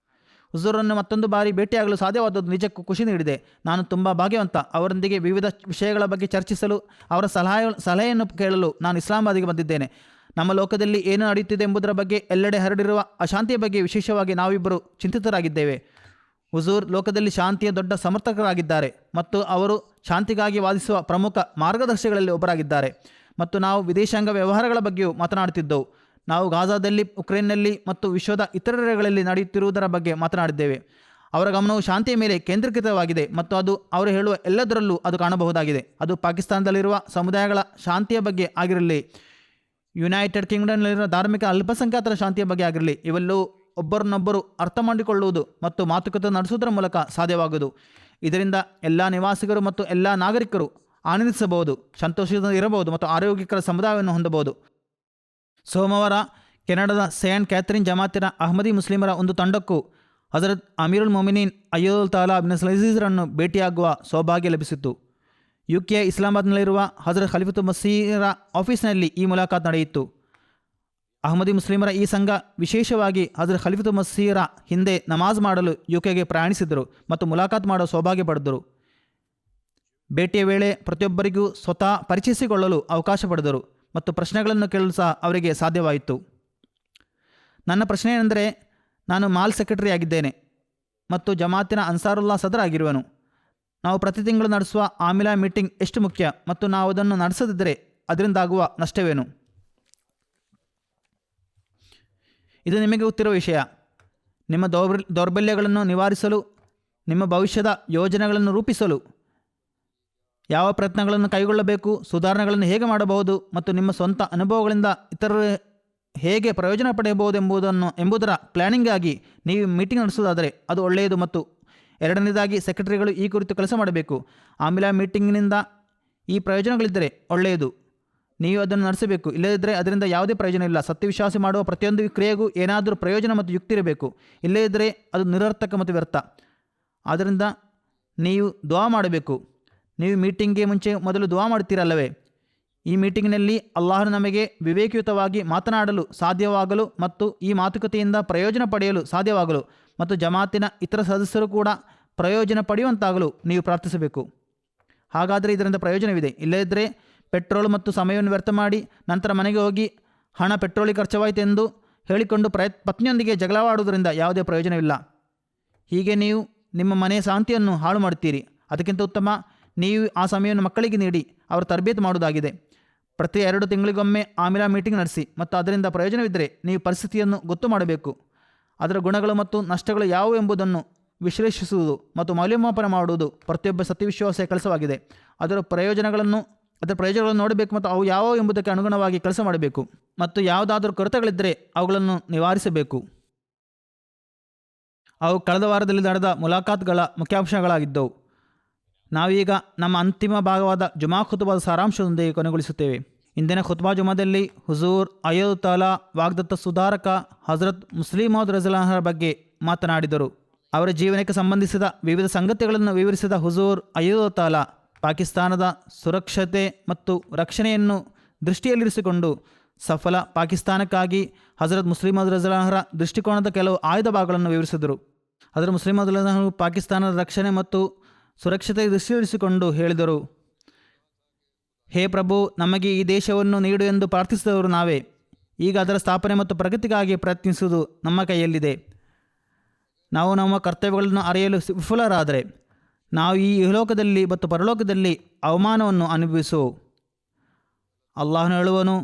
ಹುಜೂರನ್ನು ಮತ್ತೊಂದು ಬಾರಿ ಭೇಟಿಯಾಗಲು ಸಾಧ್ಯವಾದದ್ದು ನಿಜಕ್ಕೂ ಖುಷಿ ನೀಡಿದೆ. ನಾನು ತುಂಬ ಭಾಗ್ಯವಂತ. ಅವರೊಂದಿಗೆ ವಿವಿಧ ವಿಷಯಗಳ ಬಗ್ಗೆ ಚರ್ಚಿಸಲು, ಅವರ ಸಲಹೆಯನ್ನು ಕೇಳಲು ನಾನು ಇಸ್ಲಾಮಾಬಾದಿಗೆ ಬಂದಿದ್ದೇನೆ. ನಮ್ಮ ಲೋಕದಲ್ಲಿ ಏನು ನಡೆಯುತ್ತಿದೆ ಎಂಬುದರ ಬಗ್ಗೆ, ಎಲ್ಲೆಡೆ ಹರಡಿರುವ ಅಶಾಂತಿಯ ಬಗ್ಗೆ ವಿಶೇಷವಾಗಿ ನಾವಿಬ್ಬರು ಚಿಂತಿತರಾಗಿದ್ದೇವೆ. ಹುಜೂರ್ ಲೋಕದಲ್ಲಿ ಶಾಂತಿಯ ದೊಡ್ಡ ಸಮರ್ಥಕರಾಗಿದ್ದಾರೆ ಮತ್ತು ಅವರು ಶಾಂತಿಗಾಗಿ ವಾದಿಸುವ ಪ್ರಮುಖ ಮಾರ್ಗದರ್ಶಿಗಳಲ್ಲಿ ಒಬ್ಬರಾಗಿದ್ದಾರೆ. ಮತ್ತು ನಾವು ವಿದೇಶಾಂಗ ವ್ಯವಹಾರಗಳ ಬಗ್ಗೆಯೂ ಮಾತನಾಡುತ್ತಿದ್ದೆವು. ನಾವು ಗಾಜಾದಲ್ಲಿ, ಉಕ್ರೇನ್ನಲ್ಲಿ ಮತ್ತು ವಿಶ್ವದ ಇತರೆಡೆಗಳಲ್ಲಿ ನಡೆಯುತ್ತಿರುವುದರ ಬಗ್ಗೆ ಮಾತನಾಡಿದ್ದೇವೆ. ಅವರ ಗಮನವು ಶಾಂತಿಯ ಮೇಲೆ ಕೇಂದ್ರೀಕೃತವಾಗಿದೆ ಮತ್ತು ಅದು ಅವರು ಹೇಳುವ ಎಲ್ಲದರಲ್ಲೂ ಅದು ಕಾಣಬಹುದಾಗಿದೆ. ಅದು ಪಾಕಿಸ್ತಾನದಲ್ಲಿರುವ ಸಮುದಾಯಗಳ ಶಾಂತಿಯ ಬಗ್ಗೆ ಆಗಿರಲಿ, ಯುನೈಟೆಡ್ ಕಿಂಗ್ಡಮ್ನಲ್ಲಿರುವ ಧಾರ್ಮಿಕ ಅಲ್ಪಸಂಖ್ಯಾತರ ಶಾಂತಿಯ ಬಗ್ಗೆ ಆಗಿರಲಿ, ಇವೆಲ್ಲವೂ ಒಬ್ಬರನ್ನೊಬ್ಬರು ಅರ್ಥ ಮಾಡಿಕೊಳ್ಳುವುದು ಮತ್ತು ಮಾತುಕತೆ ನಡೆಸುವುದರ ಮೂಲಕ ಸಾಧ್ಯವಾಗುವುದು. ಇದರಿಂದ ಎಲ್ಲ ನಿವಾಸಿಗರು ಮತ್ತು ಎಲ್ಲ ನಾಗರಿಕರು ಆನಂದಿಸಬಹುದು, ಸಂತೋಷದಿಂದ ಇರಬಹುದು ಮತ್ತು ಆರೋಗ್ಯಕರ ಸಮುದಾಯವನ್ನು ಹೊಂದಬಹುದು. ಸೋಮವಾರ ಕೆನಡಾದ ಸೇಂಟ್ ಕ್ಯಾಥರಿನ್ ಜಮಾತಿನ ಅಹ್ಮದಿ ಮುಸ್ಲಿಮರ ಒಂದು ತಂಡಕ್ಕೂ ಹಜರತ್ ಅಮೀರುಲ್ ಮೊಮಿನೀನ್ ಅಯ್ಯದುಲ್ ತಾಲಾ ಬಿನ್ ಅಜೀಜ್ರನ್ನು ಭೇಟಿಯಾಗುವ ಸೌಭಾಗ್ಯ ಲಭಿಸಿತು. UK ಇಸ್ಲಾಮಾಬಾದ್ನಲ್ಲಿರುವ ಹಜರತ್ ಖಲೀಫತುಲ್ ಮಸೀಹರ ಆಫೀಸ್ನಲ್ಲಿ ಈ ಮುಲಾಕಾತ್ ನಡೆಯಿತು. ಅಹ್ಮದಿ ಮುಸ್ಲಿಮರ ಈ ಸಂಘ ವಿಶೇಷವಾಗಿ ಹಜರತ್ ಖಲೀಫತುಲ್ ಮಸೀಹರ ಹಿಂದೆ ನಮಾಜ್ ಮಾಡಲು UKಗೆ ಪ್ರಯಾಣಿಸಿದರು ಮತ್ತು ಮುಲಾಕಾತ್ ಮಾಡುವ ಸೌಭಾಗ್ಯ ಪಡೆದರು. ಭೇಟಿಯ ವೇಳೆ ಪ್ರತಿಯೊಬ್ಬರಿಗೂ ಸ್ವತಃ ಪರಿಚಯಿಸಿಕೊಳ್ಳಲು ಅವಕಾಶ ಪಡೆದರು ಮತ್ತು ಪ್ರಶ್ನೆಗಳನ್ನು ಕೇಳಲು ಸಹ ಅವರಿಗೆ ಸಾಧ್ಯವಾಯಿತು. ನನ್ನ ಪ್ರಶ್ನೆ ಏನೆಂದರೆ, ನಾನು ಮಾಲ್ ಸೆಕ್ರೆಟರಿ ಆಗಿದ್ದೇನೆ ಮತ್ತು ಜಮಾತಿನ ಅನ್ಸಾರುಲ್ಲಾ ಸದರ್ ಆಗಿರುವನು. ನಾವು ಪ್ರತಿ ತಿಂಗಳು ನಡೆಸುವ ಆಮಿಲಾ ಮೀಟಿಂಗ್ ಎಷ್ಟು ಮುಖ್ಯ ಮತ್ತು ನಾವು ಅದನ್ನು ನಡೆಸದಿದ್ದರೆ ಅದರಿಂದಾಗುವ ನಷ್ಟವೇನು? ಇದು ನಿಮಗೆ ಗೊತ್ತಿರುವ ವಿಷಯ. ನಿಮ್ಮ ದೌರ್ಬಲ್ಯಗಳನ್ನು ನಿವಾರಿಸಲು, ನಿಮ್ಮ ಭವಿಷ್ಯದ ಯೋಜನೆಗಳನ್ನು ರೂಪಿಸಲು ಯಾವ ಪ್ರಯತ್ನಗಳನ್ನು ಕೈಗೊಳ್ಳಬೇಕು, ಸುಧಾರಣೆಗಳನ್ನು ಹೇಗೆ ಮಾಡಬಹುದು ಮತ್ತು ನಿಮ್ಮ ಸ್ವಂತ ಅನುಭವಗಳಿಂದ ಇತರರು ಹೇಗೆ ಪ್ರಯೋಜನ ಪಡೆಯಬಹುದು ಎಂಬುದರ ಪ್ಲ್ಯಾನಿಂಗಾಗಿ ನೀವು ಮೀಟಿಂಗ್ ನಡೆಸುವುದಾದರೆ ಅದು ಒಳ್ಳೆಯದು. ಮತ್ತು ಎರಡನೇದಾಗಿ, ಸೆಕ್ರೆಟರಿಗಳು ಈ ಕುರಿತು ಕೆಲಸ ಮಾಡಬೇಕು. ಆಮಿಲಾ ಮೀಟಿಂಗ್ನಿಂದ ಈ ಪ್ರಯೋಜನಗಳಿದ್ದರೆ ಒಳ್ಳೆಯದು, ನೀವು ಅದನ್ನು ನಡೆಸಬೇಕು. ಇಲ್ಲದಿದ್ದರೆ ಅದರಿಂದ ಯಾವುದೇ ಪ್ರಯೋಜನ ಇಲ್ಲ. ಸತ್ಯವಿಶ್ವಾಸ ಮಾಡುವ ಪ್ರತಿಯೊಂದು ಕ್ರಿಯೆಗೂ ಏನಾದರೂ ಪ್ರಯೋಜನ ಮತ್ತು ಯುಕ್ತಿ ಇರಬೇಕು, ಇಲ್ಲದಿದ್ದರೆ ಅದು ನಿರರ್ಥಕ ಮತ್ತು ವ್ಯರ್ಥ. ಆದ್ದರಿಂದ ನೀವು ದುಆ ಮಾಡಬೇಕು. ನೀವು ಮೀಟಿಂಗ್ಗೆ ಮುಂಚೆ ಮೊದಲು ದುಆ ಮಾಡುತ್ತೀರಲ್ಲವೇ? ಈ ಮೀಟಿಂಗ್ನಲ್ಲಿ ಅಲ್ಲಾಹನು ನಮಗೆ ವಿವೇಕಯುತವಾಗಿ ಮಾತನಾಡಲು ಸಾಧ್ಯವಾಗಲು ಮತ್ತು ಈ ಮಾತುಕತೆಯಿಂದ ಪ್ರಯೋಜನ ಪಡೆಯಲು ಸಾಧ್ಯವಾಗಲು ಮತ್ತು ಜಮಾತಿನ ಇತರ ಸದಸ್ಯರು ಕೂಡ ಪ್ರಯೋಜನ ಪಡೆಯುವಂತಾಗಲು ನೀವು ಪ್ರಾರ್ಥಿಸಬೇಕು. ಹಾಗಾದರೆ ಇದರಿಂದ ಪ್ರಯೋಜನವಿದೆ. ಇಲ್ಲದಿದ್ದರೆ ಪೆಟ್ರೋಲ್ ಮತ್ತು ಸಮಯವನ್ನು ವ್ಯರ್ಥ ಮಾಡಿ ನಂತರ ಮನೆಗೆ ಹೋಗಿ ಹಣ ಪೆಟ್ರೋಲಿಗೆ ಖರ್ಚವಾಯಿತೆಂದು ಹೇಳಿಕೊಂಡು ಪತ್ನಿಯೊಂದಿಗೆ ಜಗಳವಾಡುವುದರಿಂದ ಯಾವುದೇ ಪ್ರಯೋಜನವಿಲ್ಲ. ಹೀಗೆ ನೀವು ನಿಮ್ಮ ಮನೆಯ ಶಾಂತಿಯನ್ನು ಹಾಳು ಮಾಡುತ್ತೀರಿ. ಅದಕ್ಕಿಂತ ಉತ್ತಮ ನೀವು ಆ ಸಮಯವನ್ನು ಮಕ್ಕಳಿಗೆ ನೀಡಿ ಅವರ ತರಬೇತಿ ಮಾಡುವುದಾಗಿದೆ. ಪ್ರತಿ 2 ತಿಂಗಳಿಗೊಮ್ಮೆ ಆಮಿಲಾ ಮೀಟಿಂಗ್ ನಡೆಸಿ ಮತ್ತು ಅದರಿಂದ ಪ್ರಯೋಜನವಿದ್ದರೆ ನೀವು ಪರಿಸ್ಥಿತಿಯನ್ನು ಗೊತ್ತು ಮಾಡಬೇಕು. ಅದರ ಗುಣಗಳು ಮತ್ತು ನಷ್ಟಗಳು ಯಾವುವು ಎಂಬುದನ್ನು ವಿಶ್ಲೇಷಿಸುವುದು ಮತ್ತು ಮೌಲ್ಯಮಾಪನ ಮಾಡುವುದು ಪ್ರತಿಯೊಬ್ಬ ಸತ್ಯವಿಶ್ವಾಸಿಯ ಕೆಲಸವಾಗಿದೆ. ಅದರ ಪ್ರಯೋಜನಗಳನ್ನು ನೋಡಬೇಕು ಮತ್ತು ಅವು ಯಾವುವು ಎಂಬುದಕ್ಕೆ ಅನುಗುಣವಾಗಿ ಕೆಲಸ ಮಾಡಬೇಕು ಮತ್ತು ಯಾವುದಾದರೂ ಕೊರತೆಗಳಿದ್ದರೆ ಅವುಗಳನ್ನು ನಿವಾರಿಸಬೇಕು. ಅವು ಕಳೆದ ವಾರದಲ್ಲಿ ನಡೆದ ಮುಲಾಕಾತ್ಗಳ ಮುಖ್ಯಾಂಶಗಳಾಗಿದ್ದವು. ನಾವೀಗ ನಮ್ಮ ಅಂತಿಮ ಭಾಗವಾದ ಜುಮಾ ಖುತುಬಾದ ಸಾರಾಂಶದೊಂದಿಗೆ ಕೊನೆಗೊಳಿಸುತ್ತೇವೆ. ಇಂದಿನ ಖುತ್ಬಾ ಜುಮಾದಲ್ಲಿ ಹುಜೂರ್ ಅಯ್ಯದುಲ್ ತಾಲಾ ವಾಗ್ದತ್ತ ಸುಧಾರಕ ಹಜರತ್ ಮುಸ್ಲಿಮ್ ಮೌದ್ ರಜಲಾಹರ ಬಗ್ಗೆ ಮಾತನಾಡಿದರು. ಅವರ ಜೀವನಕ್ಕೆ ಸಂಬಂಧಿಸಿದ ವಿವಿಧ ಸಂಗತಿಗಳನ್ನು ವಿವರಿಸಿದ ಹುಜೂರ್ ಅಯ್ಯದುಲ್ ತಾಲಾ ಪಾಕಿಸ್ತಾನದ ಸುರಕ್ಷತೆ ಮತ್ತು ರಕ್ಷಣೆಯನ್ನು ದೃಷ್ಟಿಯಲ್ಲಿರಿಸಿಕೊಂಡು ಸಫಲ ಪಾಕಿಸ್ತಾನಕ್ಕಾಗಿ ಹಜರತ್ ಮುಸ್ಲಿಮ್ ಮೌದ್ ರಜಲಾಹರ ದೃಷ್ಟಿಕೋನದ ಕೆಲವು ಆಯ್ದ ಭಾಗಗಳನ್ನು ವಿವರಿಸಿದರು. ಹಜರತ್ ಮುಸ್ಲಿಮ್ ಮೌದ್ ರಜಲಾಹರು ಪಾಕಿಸ್ತಾನದ ರಕ್ಷಣೆ ಮತ್ತು ಸುರಕ್ಷತೆ ದೃಷ್ಟಿಯಿರಿಸಿಕೊಂಡು ಹೇಳಿದರು, ಹೇ ಪ್ರಭು, ನಮಗೆ ಈ ದೇಶವನ್ನು ನೀಡು ಎಂದು ಪ್ರಾರ್ಥಿಸಿದವರು ನಾವೇ. ಈಗ ಅದರ ಸ್ಥಾಪನೆ ಮತ್ತು ಪ್ರಗತಿಗಾಗಿ ಪ್ರಯತ್ನಿಸುವುದು ನಮ್ಮ ಕೈಯಲ್ಲಿದೆ. ನಾವು ನಮ್ಮ ಕರ್ತವ್ಯಗಳನ್ನು ಅರಿಯಲು ವಿಫಲರಾದರೆ ನಾವು ಈ ಇಹಲೋಕದಲ್ಲಿ ಮತ್ತು ಪರಲೋಕದಲ್ಲಿ ಅವಮಾನವನ್ನು ಅನುಭವಿಸುವು. ಅಲ್ಲಾಹನು ಹೇಳುವನು,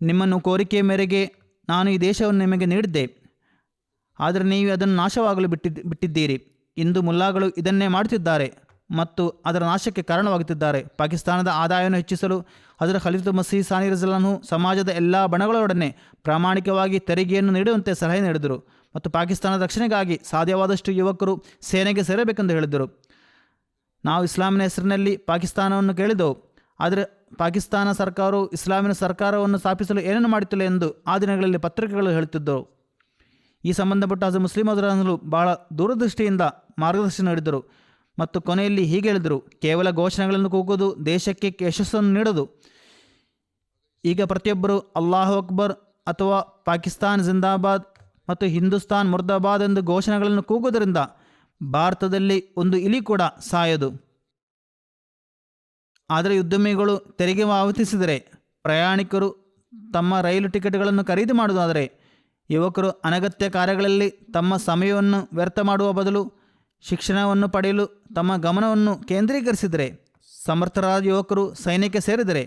ನಿಮ್ಮನ್ನು ಕೋರಿಕೆಯ ಮೇರೆಗೆ ನಾನು ಈ ದೇಶವನ್ನು ನಿಮಗೆ ನೀಡಿದ್ದೆ, ಆದರೆ ನೀವು ಅದನ್ನು ನಾಶವಾಗಲು ಬಿಟ್ಟಿದ್ದೀರಿ. ಇಂದು ಮುಲ್ಲಾಗಳು ಇದನ್ನೇ ಮಾಡುತ್ತಿದ್ದಾರೆ ಮತ್ತು ಅದರ ನಾಶಕ್ಕೆ ಕಾರಣವಾಗುತ್ತಿದ್ದಾರೆ. ಪಾಕಿಸ್ತಾನದ ಆದಾಯವನ್ನು ಹೆಚ್ಚಿಸಲು ಹಜರತ್ ಖಲೀಫತ್ ಮಸೀಹ್ ಸಾನಿ ರಜಲ್ಲಾಹು ಸಮಾಜದ ಎಲ್ಲ ಬಣಗಳೊಡನೆ ಪ್ರಾಮಾಣಿಕವಾಗಿ ತೆರಿಗೆಯನ್ನು ನೀಡುವಂತೆ ಸಲಹೆ ನೀಡಿದರು ಮತ್ತು ಪಾಕಿಸ್ತಾನದ ರಕ್ಷಣೆಗಾಗಿ ಸಾಧ್ಯವಾದಷ್ಟು ಯುವಕರು ಸೇನೆಗೆ ಸೇರಬೇಕೆಂದು ಹೇಳಿದರು. ನಾವು ಇಸ್ಲಾಮಿನ ಹೆಸರಿನಲ್ಲಿ ಪಾಕಿಸ್ತಾನವನ್ನು ಕೇಳಿದೆವು, ಆದರೆ ಪಾಕಿಸ್ತಾನ ಸರ್ಕಾರವು ಇಸ್ಲಾಮಿನ ಸರ್ಕಾರವನ್ನು ಸ್ಥಾಪಿಸಲು ಏನೇನು ಮಾಡುತ್ತಿಲ್ಲ ಎಂದು ಆ ದಿನಗಳಲ್ಲಿ ಪತ್ರಿಕೆಗಳು ಹೇಳುತ್ತಿದ್ದರು. ಈ ಸಂಬಂಧಪಟ್ಟ ಹಜರತ್ ಮುಸ್ಲಿಮ್ ಮೌದ್ ಬಹಳ ದೂರದೃಷ್ಟಿಯಿಂದ ಮಾರ್ಗದರ್ಶನ ನೀಡಿದರು ಮತ್ತು ಕೊನೆಯಲ್ಲಿ ಹೀಗೆ ಹೇಳಿದರು, ಕೇವಲ ಘೋಷಣೆಗಳನ್ನು ಕೂಗುವುದು ದೇಶಕ್ಕೆ ಯಶಸ್ಸನ್ನು ನೀಡದು. ಈಗ ಪ್ರತಿಯೊಬ್ಬರು ಅಲ್ಲಾಹು ಅಕ್ಬರ್ ಅಥವಾ ಪಾಕಿಸ್ತಾನ್ ಜಿಂದಾಬಾದ್ ಮತ್ತು ಹಿಂದೂಸ್ತಾನ್ ಮುರ್ದಾಬಾದ್ ಎಂದು ಘೋಷಣೆಗಳನ್ನು ಕೂಗುವುದರಿಂದ ಭಾರತದಲ್ಲಿ ಒಂದು ಇಲಿ ಕೂಡ ಸಾಯದು. ಆದರೆ ಉದ್ಯಮಿಗಳು ತೆರಿಗೆ ಪಾವತಿಸಿದರೆ, ಪ್ರಯಾಣಿಕರು ತಮ್ಮ ರೈಲು ಟಿಕೆಟ್ಗಳನ್ನು ಖರೀದಿ ಮಾಡುವುದಾದರೆ, ಯುವಕರು ಅನಗತ್ಯ ಕಾರ್ಯಗಳಲ್ಲಿ ತಮ್ಮ ಸಮಯವನ್ನು ವ್ಯರ್ಥ ಮಾಡುವ ಬದಲು ಶಿಕ್ಷಣವನ್ನು ಪಡೆಯಲು ತಮ್ಮ ಗಮನವನ್ನು ಕೇಂದ್ರೀಕರಿಸಿದರೆ, ಸಮರ್ಥರಾದ ಯುವಕರು ಸೈನ್ಯಕ್ಕೆ ಸೇರಿದರೆ,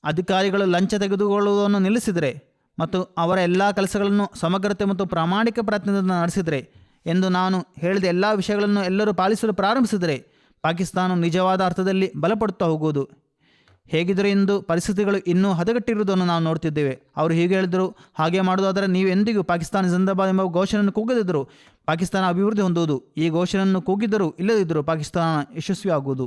ಅಧಿಕಾರಿಗಳು ಲಂಚ ತೆಗೆದುಕೊಳ್ಳುವುದನ್ನು ನಿಲ್ಲಿಸಿದರೆ ಮತ್ತು ಅವರ ಎಲ್ಲ ಕೆಲಸಗಳನ್ನು ಸಮಗ್ರತೆ ಮತ್ತು ಪ್ರಾಮಾಣಿಕ ಪ್ರಯತ್ನದಿಂದ ನಡೆಸಿದರೆ ಎಂದು ನಾನು ಹೇಳಿದ ಎಲ್ಲ ವಿಷಯಗಳನ್ನು ಎಲ್ಲರೂ ಪಾಲಿಸಲು ಪ್ರಾರಂಭಿಸಿದರೆ ಪಾಕಿಸ್ತಾನ ನಿಜವಾದ ಅರ್ಥದಲ್ಲಿ ಬಲಪಡುತ್ತಾ ಹೋಗುವುದು. ಹೇಗಿದ್ದರೂ ಇಂದು ಪರಿಸ್ಥಿತಿಗಳು ಇನ್ನೂ ಹದಗೆಟ್ಟಿರುವುದನ್ನು ನಾವು ನೋಡ್ತಿದ್ದೇವೆ. ಅವರು ಹೀಗೆ ಹೇಳಿದರು, ಹಾಗೆ ಮಾಡುವುದಾದರೆ ನೀವು ಎಂದಿಗೂ ಪಾಕಿಸ್ತಾನ ಜಿಂದಾಬಾದ್ ಎಂಬ ಘೋಷಣೆಯನ್ನು ಕೂಗದಿದ್ದರು ಪಾಕಿಸ್ತಾನ ಅಭಿವೃದ್ಧಿ ಹೊಂದುವುದು. ಈ ಘೋಷಣೆಯನ್ನು ಕೂಗಿದ್ದರೂ ಇಲ್ಲದಿದ್ದರೂ ಪಾಕಿಸ್ತಾನ ಯಶಸ್ವಿ ಆಗುವುದು.